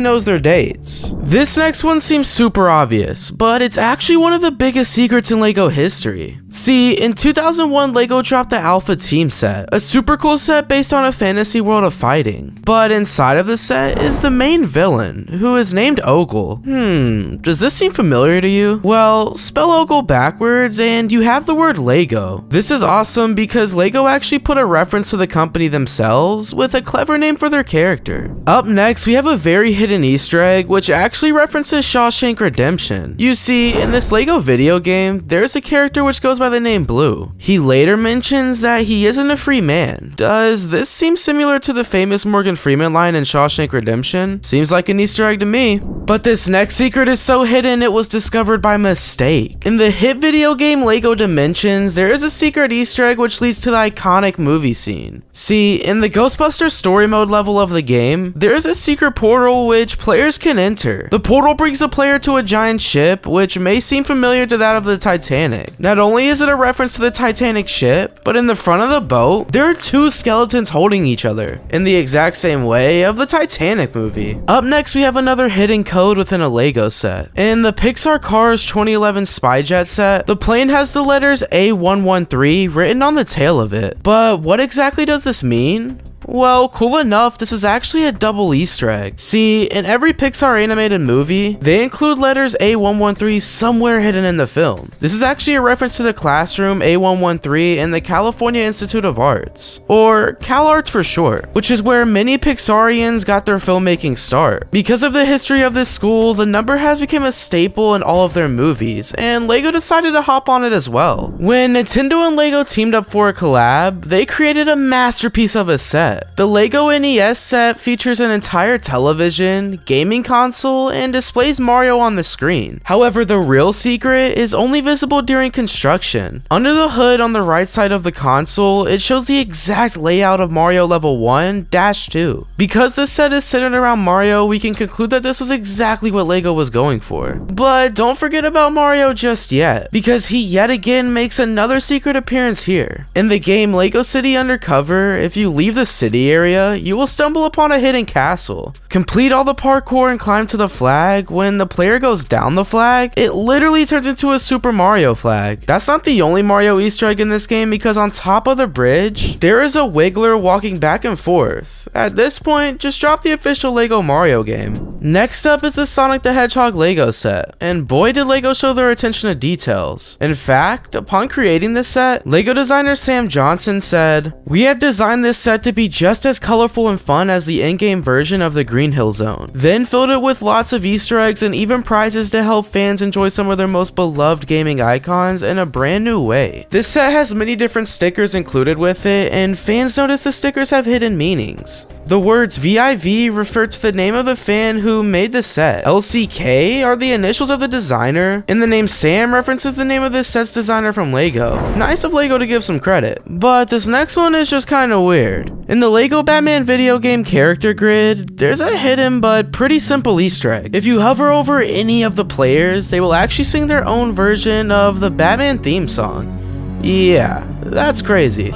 knows their dates. This next one seems super obvious, but it's actually one of the biggest secrets in LEGO history. See, in 2001, LEGO dropped the Alpha Team set, a super cool set based on a fantasy world of fighting. But inside of the set is the main villain, who is named Ogle. Does this seem familiar to you? Well, spell Ogle backwards and you have the word LEGO. This is awesome because LEGO actually put a reference to the company themselves with a clever name for their character. Up next, we have a very hidden Easter egg which actually references Shawshank Redemption. You see, in this LEGO video game, there's a character which goes by by the name Blue. He later mentions that he isn't a free man. Does this seem similar to the famous Morgan Freeman line in Shawshank Redemption? Seems like an Easter egg to me. But this next secret is so hidden it was discovered by mistake. In the hit video game LEGO Dimensions, there is a secret Easter egg which leads to the iconic movie scene. See, in the Ghostbusters story mode level of the game, there is a secret portal which players can enter. The portal brings the player to a giant ship, which may seem familiar to that of the Titanic. Not only is it a reference to the Titanic ship, but in the front of the boat, there are two skeletons holding each other, in the exact same way of the Titanic movie. Up next, we have another hidden code within a LEGO set. In the Pixar Cars 2011 Spyjet set, the plane has the letters A113 written on the tail of it. But what exactly does this mean? Well, cool enough, this is actually a double Easter egg. See, in every Pixar animated movie, they include letters A113 somewhere hidden in the film. This is actually a reference to the classroom A113 in the California Institute of Arts, or CalArts for short, which is where many Pixarians got their filmmaking start. Because of the history of this school, the number has become a staple in all of their movies, and LEGO decided to hop on it as well. When Nintendo and LEGO teamed up for a collab, they created a masterpiece of a set. The LEGO NES set features an entire television, gaming console, and displays Mario on the screen. However, the real secret is only visible during construction. Under the hood on the right side of the console, it shows the exact layout of Mario Level 1-2. Because this set is centered around Mario, we can conclude that this was exactly what LEGO was going for. But don't forget about Mario just yet, because he yet again makes another secret appearance here. In the game LEGO City Undercover, if you leave the city area, you will stumble upon a hidden castle. Complete all the parkour and climb to the flag. When the player goes down the flag, it literally turns into a Super Mario flag. That's not the only Mario Easter egg in this game, because on top of the bridge, there is a Wiggler walking back and forth. At this point, just drop the official LEGO Mario game. Next up is the Sonic the Hedgehog LEGO set, and boy did LEGO show their attention to details. In fact, upon creating this set, LEGO designer Sam Johnson said, "We have designed this set to be just as colorful and fun as the in-game version of the Green Hill Zone, then filled it with lots of Easter eggs and even prizes to help fans enjoy some of their most beloved gaming icons in a brand new way." This set has many different stickers included with it, and fans notice the stickers have hidden meanings. The words VIV refer to the name of the fan who made the set. LCK are the initials of the designer, and the name Sam references the name of this set's designer from LEGO. Nice of LEGO to give some credit. But this next one is just kinda weird. In the LEGO Batman video game character grid, there's a hidden but pretty simple Easter egg. If you hover over any of the players, they will actually sing their own version of the Batman theme song. Yeah, that's crazy.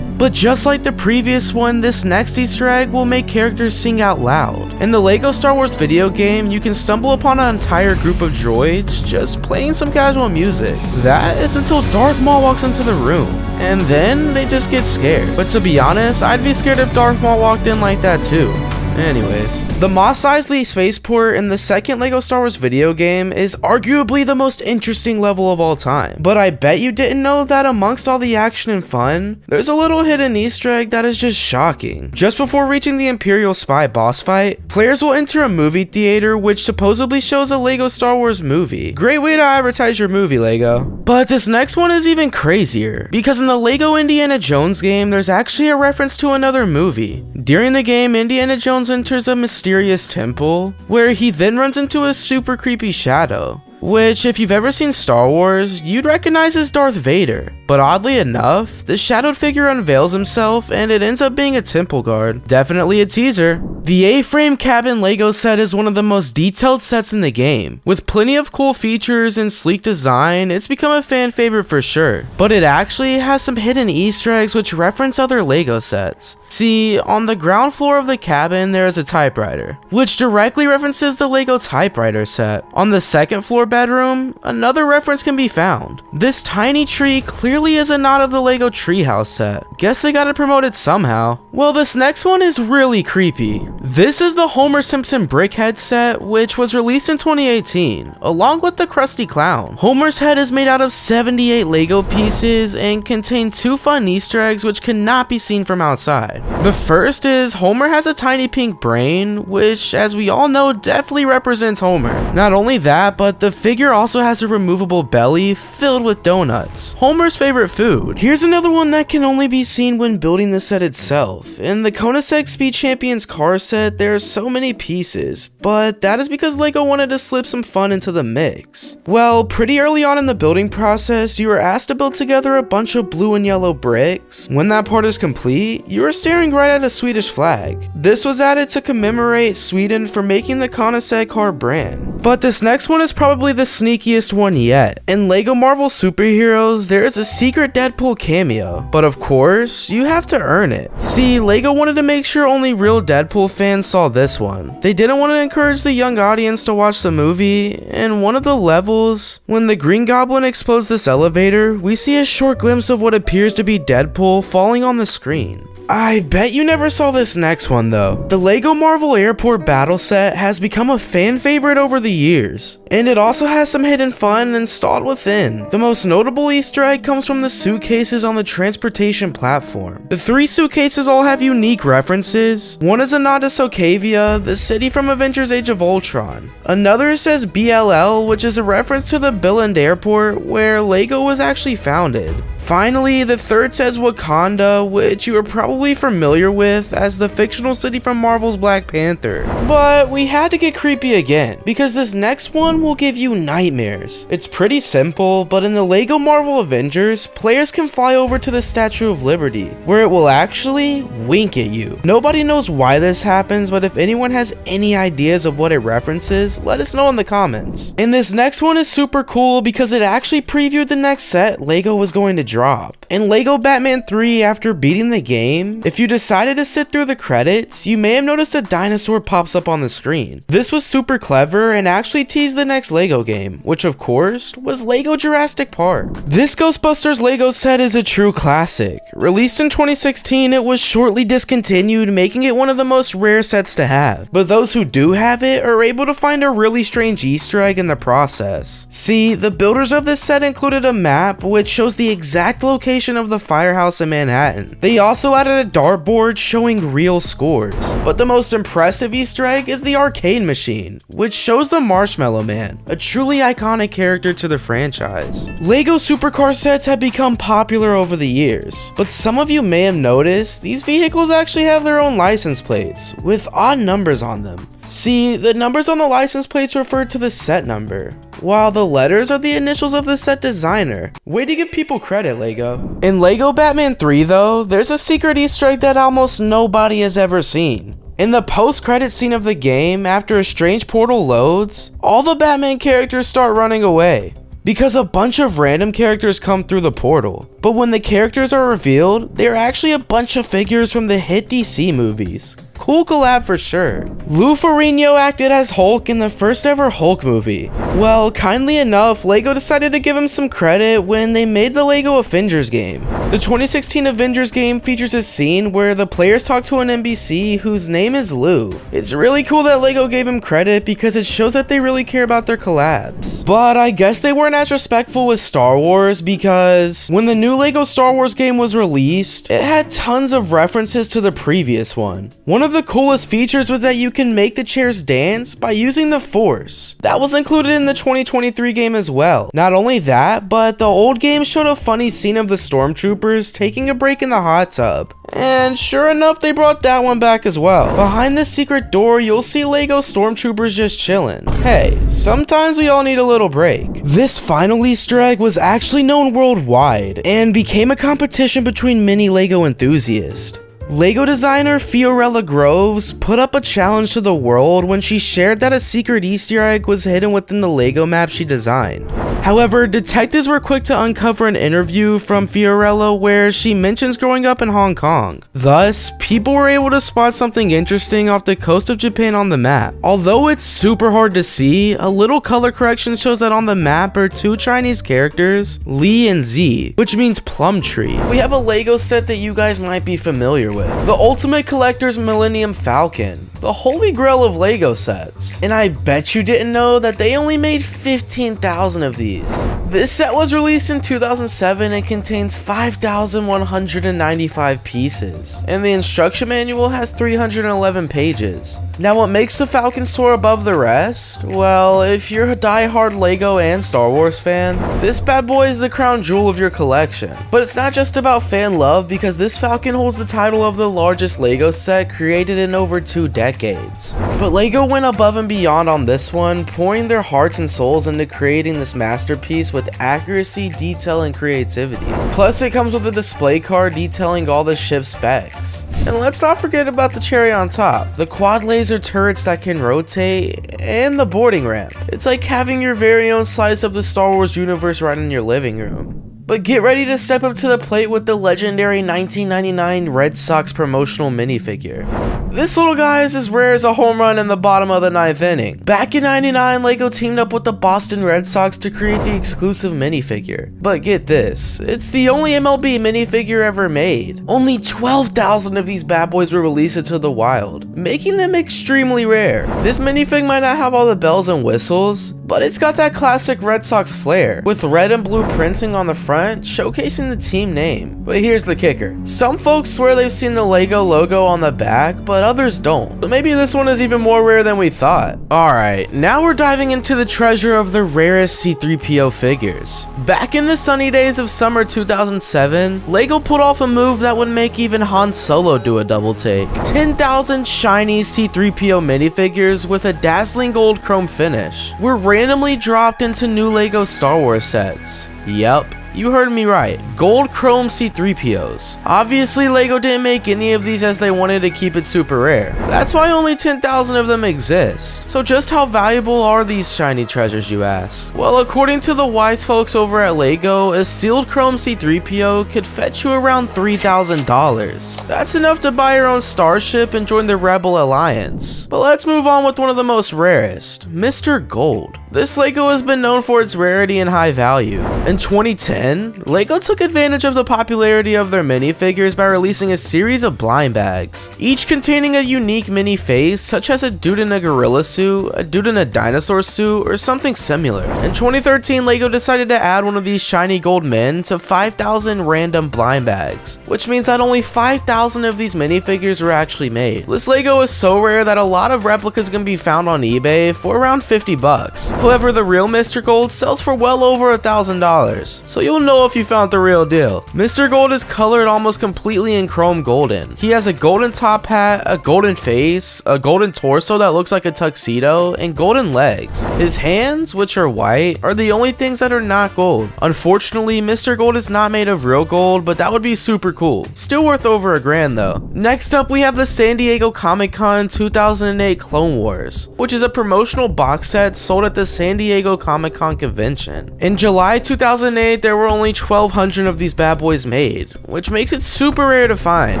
But just like the previous one, this next Easter egg will make characters sing out loud. In the LEGO Star Wars video game, you can stumble upon an entire group of droids just playing some casual music. That is until Darth Maul walks into the room, and then they just get scared. But to be honest, I'd be scared if Darth Maul walked in like that too. Anyways, the Mos Eisley spaceport in the second LEGO Star Wars video game is arguably the most interesting level of all time. But I bet you didn't know that amongst all the action and fun, there's a little hidden Easter egg that is just shocking. Just before reaching the Imperial Spy boss fight, players will enter a movie theater which supposedly shows a LEGO Star Wars movie. Great way to advertise your movie, LEGO. But this next one is even crazier, because in the LEGO Indiana Jones game, there's actually a reference to another movie. During the game, Indiana Jones enters a mysterious temple, where he then runs into a super creepy shadow, which if you've ever seen Star Wars, you'd recognize as Darth Vader. But oddly enough, the shadowed figure unveils himself and it ends up being a temple guard. Definitely a teaser. The A-frame cabin LEGO set is one of the most detailed sets in the game. With plenty of cool features and sleek design, it's become a fan favorite for sure. But it actually has some hidden Easter eggs which reference other LEGO sets. See, on the ground floor of the cabin, there is a typewriter, which directly references the LEGO typewriter set. On the second floor bedroom, another reference can be found. This tiny tree clearly is a nod of the LEGO treehouse set. Guess they got it promoted somehow. Well, this next one is really creepy. This is the Homer Simpson brickhead set, which was released in 2018, along with the Krusty Clown. Homer's head is made out of 78 LEGO pieces and contain two fun Easter eggs which cannot be seen from outside. The first is Homer has a tiny pink brain, which, as we all know, definitely represents Homer. Not only that, but the figure also has a removable belly filled with donuts, Homer's favorite food. Here's another one that can only be seen when building the set itself. In the Koenigsegg Speed Champions car set, there are so many pieces, but that is because LEGO wanted to slip some fun into the mix. Well, pretty early on in the building process, you are asked to build together a bunch of blue and yellow bricks. When that part is complete, you are staring right at a Swedish flag. This was added to commemorate Sweden for making the Koenigsegg car brand. But this next one is probably the sneakiest one yet. In LEGO Marvel Superheroes, there is a secret Deadpool cameo, but of course, you have to earn it. See, LEGO wanted to make sure only real Deadpool fans saw this one. They didn't want to encourage the young audience to watch the movie. In one of the levels, when the Green Goblin explodes this elevator, we see a short glimpse of what appears to be Deadpool falling on the screen. I bet you never saw this next one though. The LEGO Marvel Airport battle set has become a fan favorite over the years, and it also has some hidden fun installed within. The most notable Easter egg comes from the suitcases on the transportation platform. The 3 suitcases all have unique references. One is a nod to Sokovia, the city from Avengers Age of Ultron. Another says BLL, which is a reference to the Billund Airport where LEGO was actually founded. Finally, the third says Wakanda, which you are probably familiar with as the fictional city from Marvel's Black Panther. But we had to get creepy again, because this next one will give you nightmares. It's pretty simple, but in the LEGO Marvel Avengers, players can fly over to the Statue of Liberty, where it will actually wink at you. Nobody knows why this happens, but if anyone has any ideas of what it references, let us know in the comments. And this next one is super cool because it actually previewed the next set LEGO was going to drop. In LEGO Batman 3, after beating the game, if you decided to sit through the credits, you may have noticed a dinosaur pops up on the screen. This was super clever and actually teased the next LEGO game, which of course was LEGO Jurassic Park. This Ghostbusters LEGO set is a true classic. Released in 2016, it was shortly discontinued, making it one of the most rare sets to have. But those who do have it are able to find a really strange Easter egg in the process. See, the builders of this set included a map which shows the exact location of the firehouse in Manhattan. They also added a dartboard showing real scores. But the most impressive Easter egg is the arcade machine, which shows the Marshmallow Man, a truly iconic character to the franchise. LEGO supercar sets have become popular over the years, but some of you may have noticed these vehicles actually have their own license plates with odd numbers on them. See, the numbers on the license plates refer to the set number, while the letters are the initials of the set designer. Way to give people credit, LEGO. In LEGO Batman 3 though, there's a secret Easter egg that almost nobody has ever seen. In the post-credit scene of the game, after a strange portal loads, all the Batman characters start running away, because a bunch of random characters come through the portal. But when the characters are revealed, they're actually a bunch of figures from the hit DC movies. Cool collab for sure. Lou Ferrigno acted as Hulk in the first ever Hulk movie. Well, kindly enough, LEGO decided to give him some credit when they made the LEGO Avengers game. The 2016 Avengers game features a scene where the players talk to an NPC whose name is Lou. It's really cool that LEGO gave him credit because it shows that they really care about their collabs. But I guess they weren't as respectful with Star Wars because when the new LEGO Star Wars game was released, it had tons of references to the previous one. One of the coolest features was that you can make the chairs dance by using the Force. That was included in the 2023 game as well. Not only that, but the old game showed a funny scene of the stormtroopers taking a break in the hot tub. And sure enough, they brought that one back as well. Behind this secret door, you'll see LEGO stormtroopers just chilling. Hey, sometimes we all need a little break. This final Easter egg was actually known worldwide and became a competition between many LEGO enthusiasts. LEGO designer Fiorella Groves put up a challenge to the world when she shared that a secret Easter egg was hidden within the LEGO map she designed. However, detectives were quick to uncover an interview from Fiorella where she mentions growing up in Hong Kong. Thus, people were able to spot something interesting off the coast of Japan on the map. Although it's super hard to see, a little color correction shows that on the map are 2 Chinese characters, Li and Z, which means plum tree. We have a LEGO set that you guys might be familiar with. with. The ultimate collector's Millennium Falcon, the holy grail of LEGO sets. And I bet you didn't know that they only made 15,000 of these. This set was released in 2007 and contains 5,195 pieces, and the instruction manual has 311 pages. Now what makes the Falcon soar above the rest? Well, if you're a die-hard LEGO and Star Wars fan, this bad boy is the crown jewel of your collection. But it's not just about fan love, because this Falcon holds the title of the largest LEGO set created in over 2 decades. But LEGO went above and beyond on this one, pouring their hearts and souls into creating this masterpiece with accuracy, detail, and creativity. Plus, it comes with a display card detailing all the ship's specs. And let's not forget about the cherry on top, the quad laser turrets that can rotate, and the boarding ramp. It's like having your very own slice of the Star Wars universe right in your living room. But get ready to step up to the plate with the legendary 1999 Red Sox promotional minifigure. This little guy is as rare as a home run in the bottom of the 9th inning. Back in '99, LEGO teamed up with the Boston Red Sox to create the exclusive minifigure. But get this, it's the only MLB minifigure ever made. Only 12,000 of these bad boys were released into the wild, making them extremely rare. This minifig might not have all the bells and whistles, but it's got that classic Red Sox flair, with red and blue printing on the front, showcasing the team name. But here's the kicker. Some folks swear they've seen the LEGO logo on the back, but others don't. But maybe this one is even more rare than we thought. Alright, now we're diving into the treasure of the rarest C-3PO figures. Back in the sunny days of summer 2007, LEGO pulled off a move that would make even Han Solo do a double take. 10,000 shiny C-3PO minifigures with a dazzling gold chrome finish were randomly dropped into new LEGO Star Wars sets. Yup. You heard me right, gold chrome C-3POs. Obviously, LEGO didn't make any of these as they wanted to keep it super rare. That's why only 10,000 of them exist. So just how valuable are these shiny treasures, you ask? Well, according to the wise folks over at LEGO, a sealed chrome C-3PO could fetch you around $3,000. That's enough to buy your own starship and join the Rebel Alliance. But let's move on with one of the most rarest, Mr. Gold. This LEGO has been known for its rarity and high value. In 2010, LEGO took advantage of the popularity of their minifigures by releasing a series of blind bags, each containing a unique mini face, such as a dude in a gorilla suit, a dude in a dinosaur suit, or something similar. In 2013, LEGO decided to add one of these shiny gold men to 5,000 random blind bags, which means that only 5,000 of these minifigures were actually made. This LEGO is so rare that a lot of replicas can be found on eBay for around 50 bucks. However, the real Mr. Gold sells for well over $1,000, so you'll know if you found the real deal. Mr. Gold is colored almost completely in chrome golden. He has a golden top hat, a golden face, a golden torso that looks like a tuxedo, and golden legs. His hands, which are white, are the only things that are not gold. Unfortunately, Mr. Gold is not made of real gold, but that would be super cool. Still worth over $1,000 though. Next up, we have the San Diego Comic-Con 2008 Clone Wars, which is a promotional box set sold at the San Diego Comic-Con convention. In July 2008, there were only 1,200 of these bad boys made, which makes it super rare to find.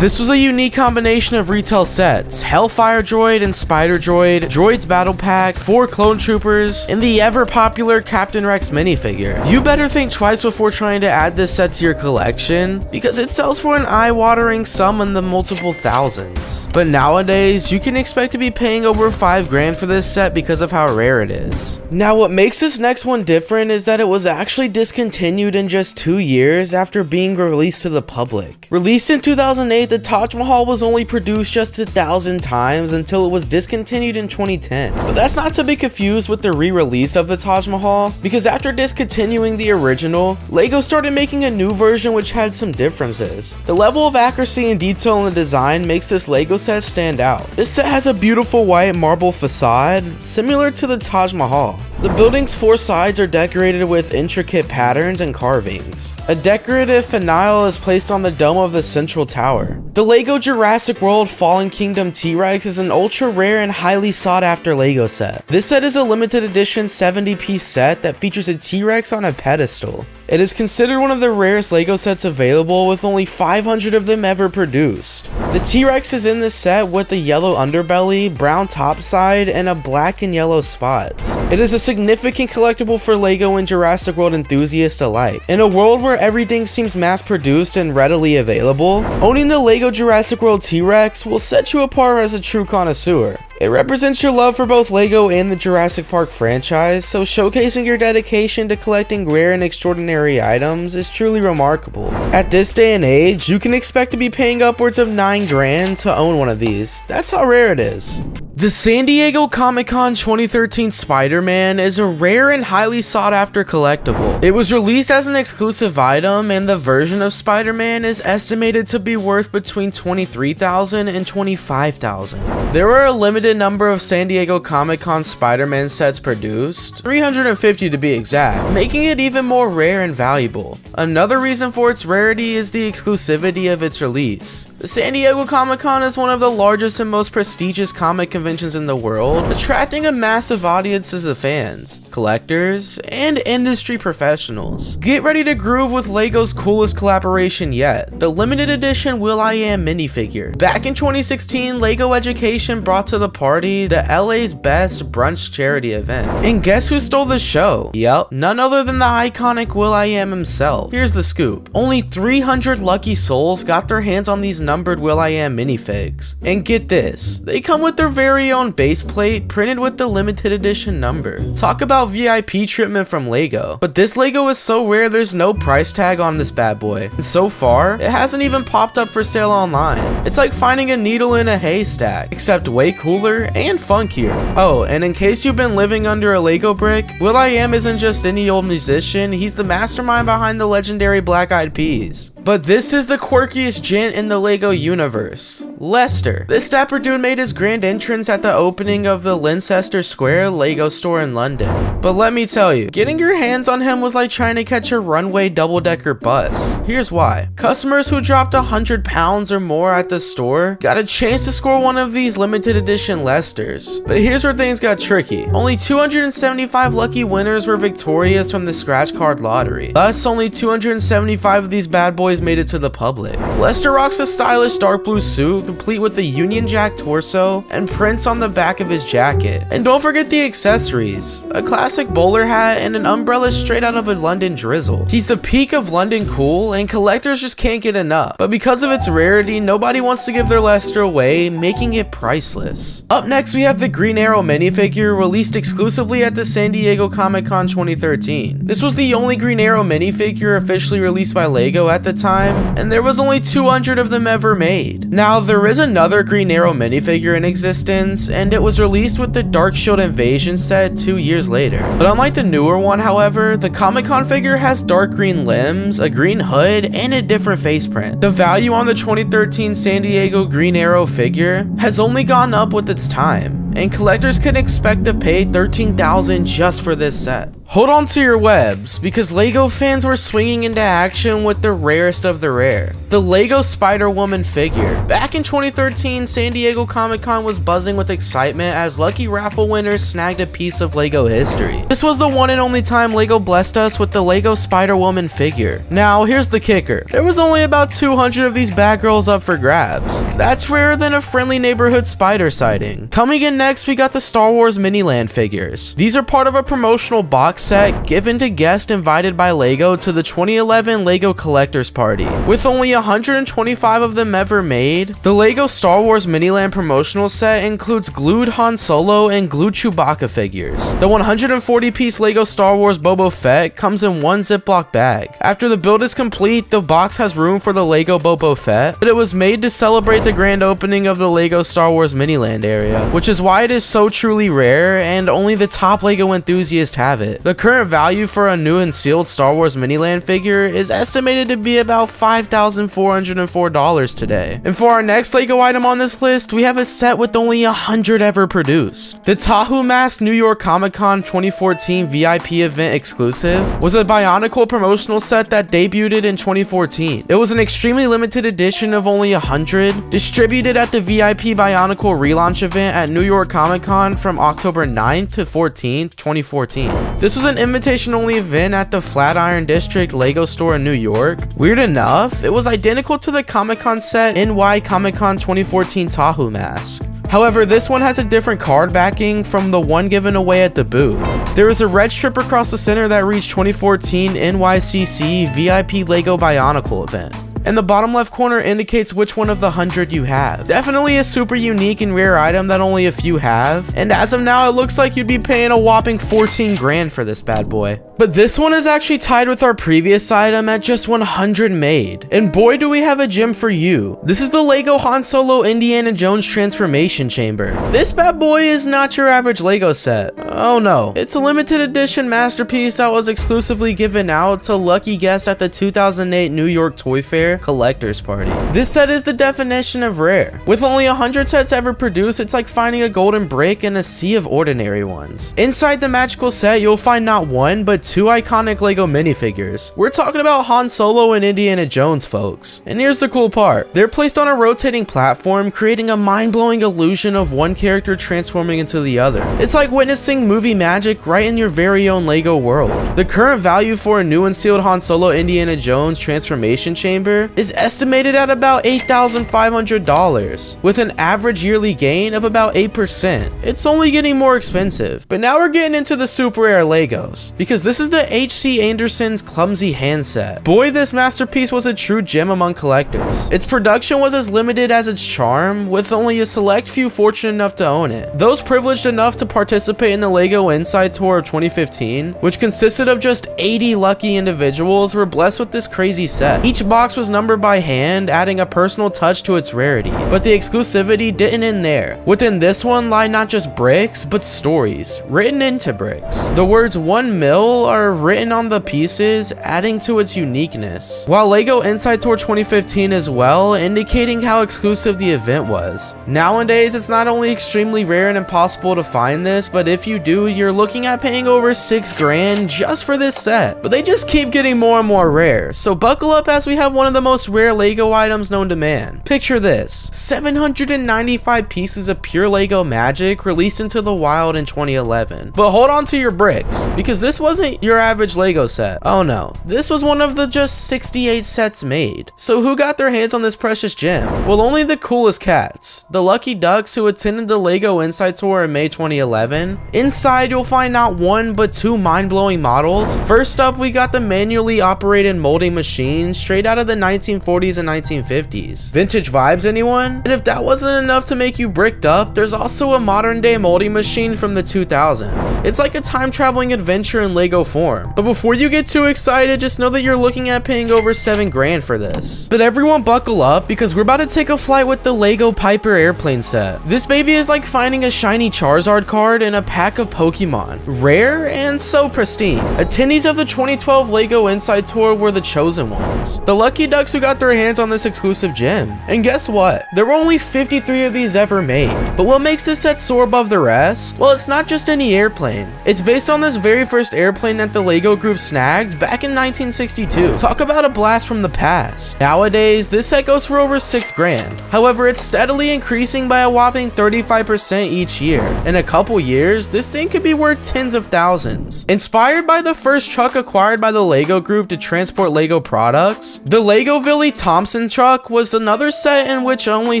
This was a unique combination of retail sets, Hellfire Droid and Spider Droid, Droids Battle Pack, 4 Clone Troopers, and the ever popular Captain Rex minifigure. You better think twice before trying to add this set to your collection, because it sells for an eye-watering sum in the multiple thousands. But nowadays, you can expect to be paying over $5,000 for this set because of how rare it is. Now what makes this next one different is that it was actually discontinued in just 2 years after being released to the public. Released in 2008, the Taj Mahal was only produced just 1,000 times until it was discontinued in 2010. But that's not to be confused with the re-release of the Taj Mahal, because after discontinuing the original, LEGO started making a new version which had some differences. The level of accuracy and detail in the design makes this LEGO set stand out. This set has a beautiful white marble facade, similar to the Taj Mahal. The building's 4 sides are decorated with intricate patterns and carvings. A decorative finial is placed on the dome of the central tower. The LEGO Jurassic World Fallen Kingdom T-Rex is an ultra rare and highly sought after LEGO set. This set is a limited edition 70-piece set that features a T-Rex on a pedestal. It is considered one of the rarest LEGO sets available, with only 500 of them ever produced. The T-Rex is in this set with a yellow underbelly, brown topside, and a black and yellow spots. It is a significant collectible for LEGO and Jurassic World enthusiasts alike. In a world where everything seems mass-produced and readily available, owning the LEGO Jurassic World T-Rex will set you apart as a true connoisseur. It represents your love for both LEGO and the Jurassic Park franchise, so showcasing your dedication to collecting rare and extraordinary items is truly remarkable. At this day and age, you can expect to be paying upwards of $9 grand to own one of these. That's how rare it is. The San Diego Comic-Con 2013 Spider-Man is a rare and highly sought-after collectible. It was released as an exclusive item, and the version of Spider-Man is estimated to be worth between $23,000 and $25,000. There are a limited number of San Diego Comic-Con Spider-Man sets produced, 350 to be exact, making it even more rare and valuable. Another reason for its rarity is the exclusivity of its release. The San Diego Comic-Con is one of the largest and most prestigious comic conventions in the world, attracting a massive audiences of fans, collectors, and industry professionals. Get ready to groove with LEGO's coolest collaboration yet, the limited edition will.i.am minifigure. Back in 2016, LEGO Education brought to the party the LA's Best Brunch charity event. And guess who stole the show? Yep, none other than the iconic will.i.am himself. Here's the scoop. Only 300 lucky souls got their hands on these numbered will.i.am minifigs. And get this, they come with their very own base plate printed with the limited edition number. Talk about VIP treatment from LEGO. But this LEGO is so rare there's no price tag on this bad boy. And so far, it hasn't even popped up for sale online. It's like finding a needle in a haystack, except way cooler and funkier. Oh, and in case you've been living under a LEGO brick, will.i.am isn't just any old musician, he's the mastermind behind the legendary Black Eyed Peas. But this is the quirkiest gent in the LEGO universe, Lester. This dapper dude made his grand entrance at the opening of the Leicester Square LEGO store in London. But let me tell you, getting your hands on him was like trying to catch a runway double-decker bus. Here's why. Customers who dropped 100 pounds or more at the store got a chance to score one of these limited edition Lesters. But here's where things got tricky. Only 275 lucky winners were victorious from the scratch card lottery. Thus, only 275 of these bad boys made it to the public. Lester rocks a stylish dark blue suit complete with a Union Jack torso and prints on the back of his jacket. And don't forget the accessories, a classic bowler hat and an umbrella straight out of a London drizzle. He's the peak of London cool and collectors just can't get enough. But because of its rarity, nobody wants to give their Lester away, making it priceless. Up next, we have the Green Arrow minifigure released exclusively at the San Diego Comic-Con 2013. This was the only Green Arrow minifigure officially released by LEGO at the time, and there was only 200 of them ever made. Now, there is another Green Arrow minifigure in existence, and it was released with the Dark Shield Invasion set 2 years later. But unlike the newer one, however, the Comic-Con figure has dark green limbs, a green hood, and a different face print. The value on the 2013 San Diego Green Arrow figure has only gone up with its time, and collectors can expect to pay $13,000 just for this set. Hold on to your webs, because LEGO fans were swinging into action with the rarest of the rare, the LEGO Spider-Woman figure. Back in 2013, San Diego Comic-Con was buzzing with excitement as lucky raffle winners snagged a piece of LEGO history. This was the one and only time LEGO blessed us with the LEGO Spider-Woman figure. Now, here's the kicker. There was only about 200 of these bad girls up for grabs. That's rarer than a friendly neighborhood spider sighting. Coming in next, we got the Star Wars Miniland figures. These are part of a promotional box set given to guests invited by LEGO to the 2011 LEGO Collectors Party. With only 125 of them ever made, the LEGO Star Wars Miniland promotional set includes glued Han Solo and glued Chewbacca figures. The 140-piece LEGO Star Wars Boba Fett comes in one Ziploc bag. After the build is complete, the box has room for the LEGO Boba Fett, but it was made to celebrate the grand opening of the LEGO Star Wars Miniland area, which is why it is so truly rare and only the top LEGO enthusiasts have it. The current value for a new and sealed Star Wars Miniland figure is estimated to be about $5,404 today. And for our next LEGO item on this list, we have a set with only 100 ever produced. The Tahoe Mask New York Comic Con 2014 VIP event exclusive was a Bionicle promotional set that debuted in 2014. It was an extremely limited edition of only 100, distributed at the VIP Bionicle relaunch event at New York Comic Con from October 9th to 14th, 2014. This was was an invitation-only event at the Flatiron District Lego store in New York. Weird enough, it was identical to the Comic-Con set NY Comic-Con 2014 Tahoe mask. However, this one has a different card backing from the one given away at the booth. There is a red strip across the center that reads 2014 NYCC VIP Lego Bionicle event, and the bottom left corner indicates which one of the 100 you have. Definitely a super unique and rare item that only a few have, and as of now it looks like you'd be paying a whopping 14 grand for this bad boy. But this one is actually tied with our previous item at just 100 made, and boy do we have a gem for you. This is the Lego Han Solo Indiana Jones Transformation Chamber. This bad boy is not your average Lego set. Oh no, it's a limited edition masterpiece that was exclusively given out to lucky guests at the 2008 New York Toy Fair collector's party. This set is the definition of rare. With only 100 sets ever produced, it's like finding a golden brick in a sea of ordinary ones. Inside the magical set, you'll find not one, but two iconic Lego minifigures. We're talking about Han Solo and Indiana Jones, folks. And here's the cool part. They're placed on a rotating platform, creating a mind-blowing illusion of one character transforming into the other. It's like witnessing movie magic right in your very own Lego world. The current value for a new and sealed Han Solo Indiana Jones Transformation Chamber is estimated at about $8,500, with an average yearly gain of about 8%. It's only getting more expensive. But now we're getting into the super rare Legos, because this is the H.C. Anderson's Clumsy Hand Set. Boy, this masterpiece was a true gem among collectors. Its production was as limited as its charm, with only a select few fortunate enough to own it. Those privileged enough to participate in the Lego Inside Tour of 2015, which consisted of just 80 lucky individuals, were blessed with this crazy set. Each box was numbered by hand, adding a personal touch to its rarity. But the exclusivity didn't end there. Within this one lie not just bricks, but stories, written into bricks. The words 1 mil are written on the pieces, adding to its uniqueness. While Lego Inside Tour 2015 as well, indicating how exclusive the event was. Nowadays, it's not only extremely rare and impossible to find this, but if you do, you're looking at paying over 6 grand just for this set. But they just keep getting more and more rare, so buckle up as we have one of the most rare Lego items known to man. Picture this, 795 pieces of pure Lego magic released into the wild in 2011. But hold on to your bricks, because this wasn't your average Lego set. Oh no, this was one of the just 68 sets made. So who got their hands on this precious gem? Well, only the coolest cats, the lucky ducks who attended the Lego Inside Tour in May 2011. Inside, you'll find not one, but two mind-blowing models. First up, we got the manually operated molding machine straight out of the 1940s and 1950s. Vintage vibes, anyone? And if that wasn't enough to make you bricked up, there's also a modern day molding machine from the 2000s. It's like a time-traveling adventure in Lego form. But before you get too excited, just know that you're looking at paying over 7 grand for this. But everyone buckle up, because we're about to take a flight with the Lego Piper airplane set. This baby is like finding a shiny Charizard card in a pack of Pokemon. Rare and so pristine. Attendees of the 2012 Lego Inside Tour were the chosen ones, the lucky ducks who got their hands on this exclusive gem. And guess what? There were only 53 of these ever made. But what makes this set soar above the rest? Well, it's not just any airplane. It's based on this very first airplane that the Lego group snagged back in 1962. Talk about a blast from the past. Nowadays, this set goes for over 6 grand. However, it's steadily increasing by a whopping 35% each year. In a couple years, this thing could be worth tens of thousands. Inspired by the first truck acquired by the Lego group to transport Lego products, the Lego Billy Thompson truck was another set in which only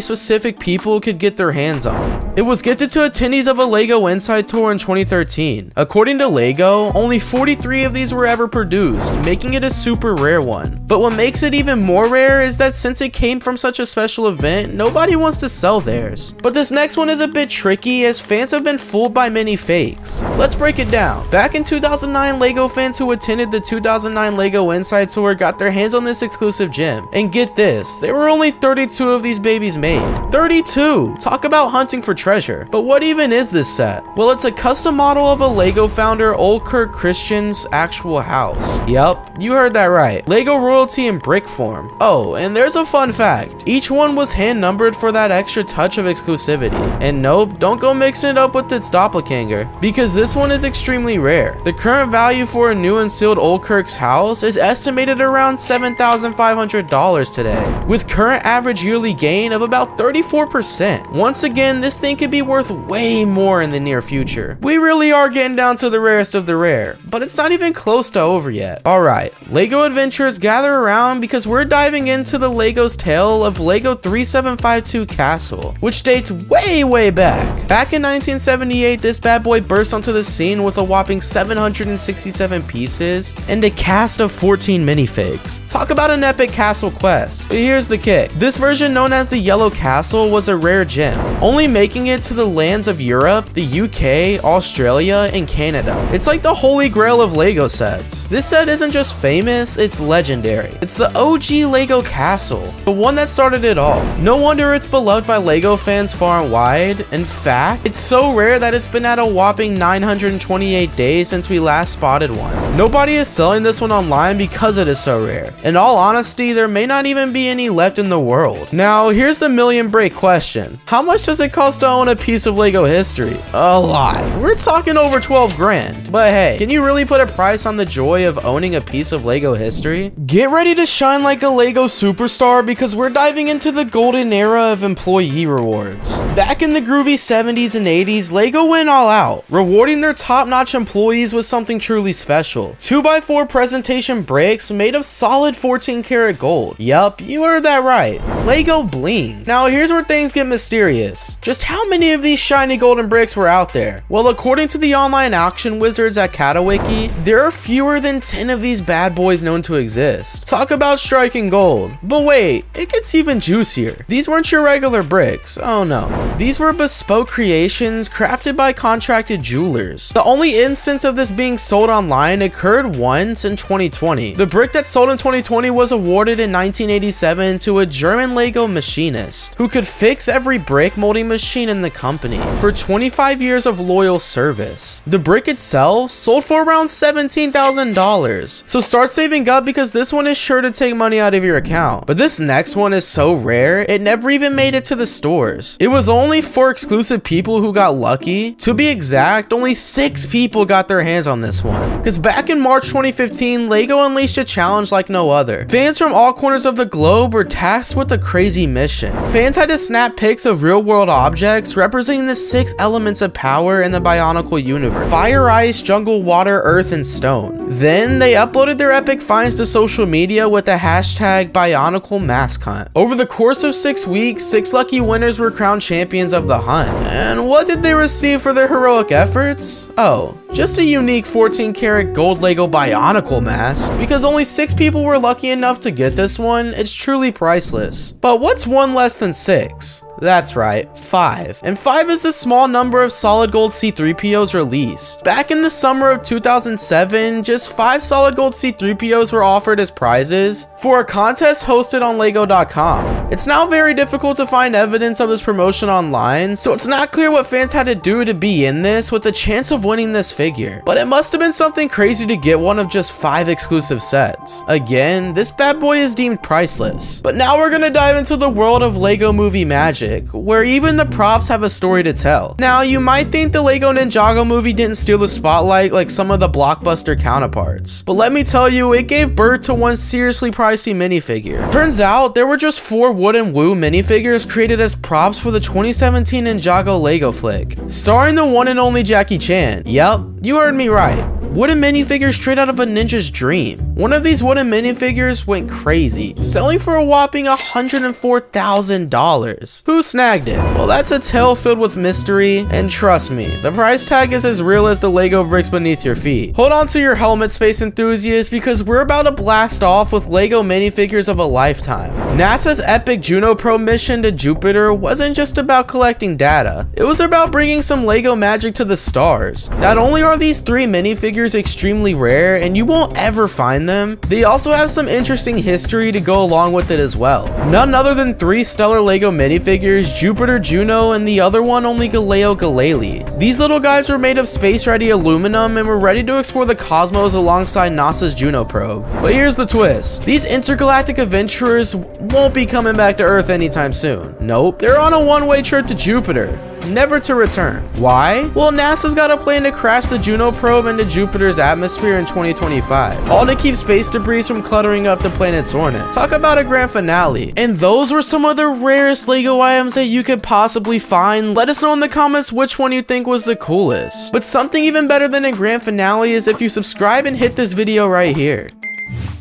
specific people could get their hands on. It was gifted to attendees of a Lego Inside Tour in 2013. According to Lego, only 43 of these were ever produced, making it a super rare one. But what makes it even more rare is that since it came from such a special event, nobody wants to sell theirs. But this next one is a bit tricky, as fans have been fooled by many fakes. Let's break it down. Back in 2009, Lego fans who attended the 2009 Lego Inside Tour got their hands on this exclusive gem. And get this, there were only 32 of these babies made. 32! Talk about hunting for treasure. But what even is this set? Well, it's a custom model of a Lego founder Old Kirk Christian's actual house. Yup, you heard that right. Lego royalty in brick form. Oh, and there's a fun fact. Each one was hand numbered for that extra touch of exclusivity. And nope, don't go mixing it up with its doppelganger, because this one is extremely rare. The current value for a new and sealed Old Kirk's house is estimated around $7,500 today, with current average yearly gain of about 34%. Once again, this thing could be worth way more in the near future. We really are getting down to the rarest of the rare, but but it's not even close to over yet. Alright, LEGO adventurers, gather around because we're diving into the LEGO's tale of LEGO 3752 Castle, which dates way back. Back in 1978, this bad boy burst onto the scene with a whopping 767 pieces and a cast of 14 minifigs. Talk about an epic castle quest. But here's the kick. This version, known as the Yellow Castle, was a rare gem, only making it to the lands of Europe, the UK, Australia, and Canada. It's like the holy grail of LEGO sets. This set isn't just famous, it's legendary. It's the OG LEGO Castle, the one that started it all. No wonder it's beloved by LEGO fans far and wide. In fact, it's so rare that it's been at a whopping 928 days since we last spotted one. Nobody is selling this one online because it is so rare. In all honesty, there may not even be any left in the world. Now, here's the million break question. How much does it cost to own a piece of LEGO history? A lot. We're talking over 12 grand. But hey, can you really put a price on the joy of owning a piece of LEGO history? Get ready to shine like a LEGO superstar because we're diving into the golden era of employee rewards. Back in the groovy 70s and 80s, LEGO went all out, rewarding their top-notch employees with something truly special. 2x4 presentation bricks made of solid 14 karat gold. Yup, you heard that right. LEGO bling. Now here's where things get mysterious. Just how many of these shiny golden bricks were out there? Well, according to the online auction wizards at Katawiki, there are fewer than 10 of these bad boys known to exist. Talk about striking gold. But wait, it gets even juicier. These weren't your regular bricks. Oh no. These were bespoke creations crafted by contracted jewelers. The only instance of this being sold online occurred once in 2020. The brick that sold in 2020 was awarded in 1987 to a German LEGO machinist who could fix every brick molding machine in the company for 25 years of loyal service. The brick itself sold for around $17,000. So start saving up because this one is sure to take money out of your account. But this next one is so rare, it never even made it to the stores. It was only 4 exclusive people who got lucky. To be exact, only 6 people got their hands on this one. Because back in March 2015, LEGO unleashed a challenge like no other. Fans from all corners of the globe were tasked with a crazy mission. Fans had to snap pics of real-world objects representing the 6 elements of power in the Bionicle universe: fire, ice, jungle, water, earth, and stone. Then they uploaded their epic finds to social media with the hashtag Bionicle Mask Hunt. Over the course of 6 weeks, 6 lucky winners were crowned champions of the hunt. And what did they receive for their heroic efforts? Oh, just a unique 14 karat gold LEGO Bionicle mask. Because only 6 people were lucky enough to get this one, it's truly priceless. But what's one less than 6? That's right, 5. And 5 is the small number of solid gold C3POs released. Back in the summer of 2007, just 5 solid gold C3POs were offered as prizes for a contest hosted on LEGO.com. It's now very difficult to find evidence of this promotion online, so it's not clear what fans had to do to be in this with a chance of winning this figure. But it must have been something crazy to get one of just 5 exclusive sets. Again, this bad boy is deemed priceless. But now we're gonna dive into the world of LEGO Movie magic, where even the props have a story to tell. Now, you might think the LEGO Ninjago movie didn't steal the spotlight like some of the blockbuster counterparts, but let me tell you, it gave birth to one seriously pricey minifigure. Turns out, there were just 4 wooden Woo minifigures created as props for the 2017 Ninjago LEGO flick, starring the one and only Jackie Chan. Yep, you heard me right. Wooden minifigures straight out of a ninja's dream. One of these wooden minifigures went crazy, selling for a whopping $104,000. Who snagged it? Well, that's a tale filled with mystery, and trust me, the price tag is as real as the LEGO bricks beneath your feet. Hold on to your helmet, space enthusiasts, because we're about to blast off with LEGO minifigures of a lifetime. NASA's epic Juno probe mission to Jupiter wasn't just about collecting data. It was about bringing some LEGO magic to the stars. Not only are these 3 minifigures extremely rare and you won't ever find them, they also have some interesting history to go along with it as well. None other than 3 stellar LEGO minifigures, Jupiter, Juno, and the other one only Galileo Galilei. These little guys were made of space-ready aluminum and were ready to explore the cosmos alongside NASA's Juno probe. But here's the twist. These intergalactic adventurers won't be coming back to Earth anytime soon. Nope, they're on a one-way trip to Jupiter. never to return. Why? Well, NASA's got a plan to crash the Juno probe into Jupiter's atmosphere in 2025, all to keep space debris from cluttering up the planet's orbit. Talk about a grand finale. And those were some of the rarest LEGO items that you could possibly find. Let us know in the comments which one you think was the coolest. But something even better than a grand finale is if you subscribe and hit this video right here.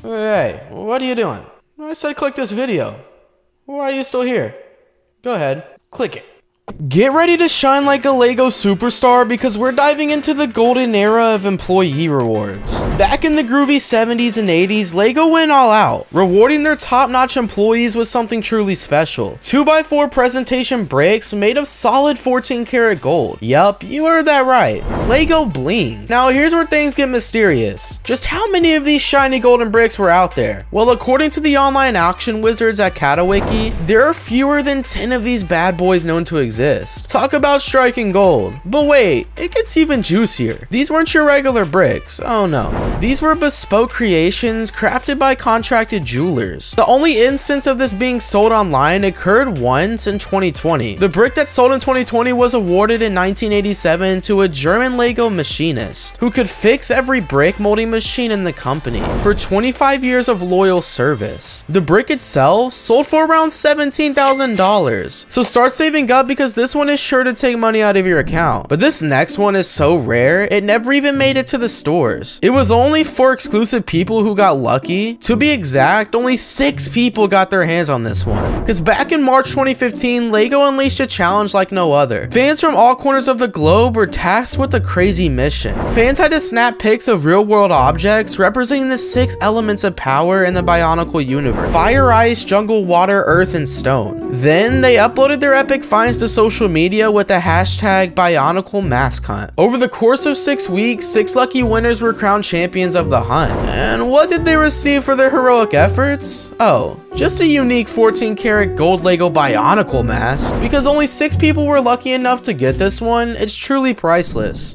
Hey, what are you doing? I said click this video. Why are you still here? Go ahead, click it. Get ready to shine like a LEGO superstar because we're diving into the golden era of employee rewards. Back in the groovy 70s and 80s, LEGO went all out, rewarding their top-notch employees with something truly special. 2x4 presentation bricks made of solid 14 karat gold. Yup, you heard that right. LEGO bling. Now here's where things get mysterious. Just how many of these shiny golden bricks were out there? Well, according to the online auction wizards at Katawiki, there are fewer than 10 of these bad boys known to exist. Talk about striking gold. But wait, it gets even juicier. These weren't your regular bricks. Oh no. These were bespoke creations crafted by contracted jewelers. The only instance of this being sold online occurred once in 2020. The brick that sold in 2020 was awarded in 1987 to a German LEGO machinist who could fix every brick molding machine in the company for 25 years of loyal service. The brick itself sold for around $17,000. So start saving up because this one is sure to take money out of your account. But this next one is so rare, it never even made it to the stores. It was only for exclusive people who got lucky. To be exact, only 6 people got their hands on this one. Because back in March 2015, LEGO unleashed a challenge like no other. Fans from all corners of the globe were tasked with a crazy mission. Fans had to snap pics of real-world objects representing the 6 elements of power in the Bionicle universe: fire, ice, jungle, water, earth, and stone. Then they uploaded their epic finds to social media with the hashtag Bionicle Mask Hunt. Over the course of 6 weeks, 6 lucky winners were crowned champions of the hunt. And what did they receive for their heroic efforts? Oh, just a unique 14 karat gold LEGO Bionicle mask. Because only 6 people were lucky enough to get this one, it's truly priceless.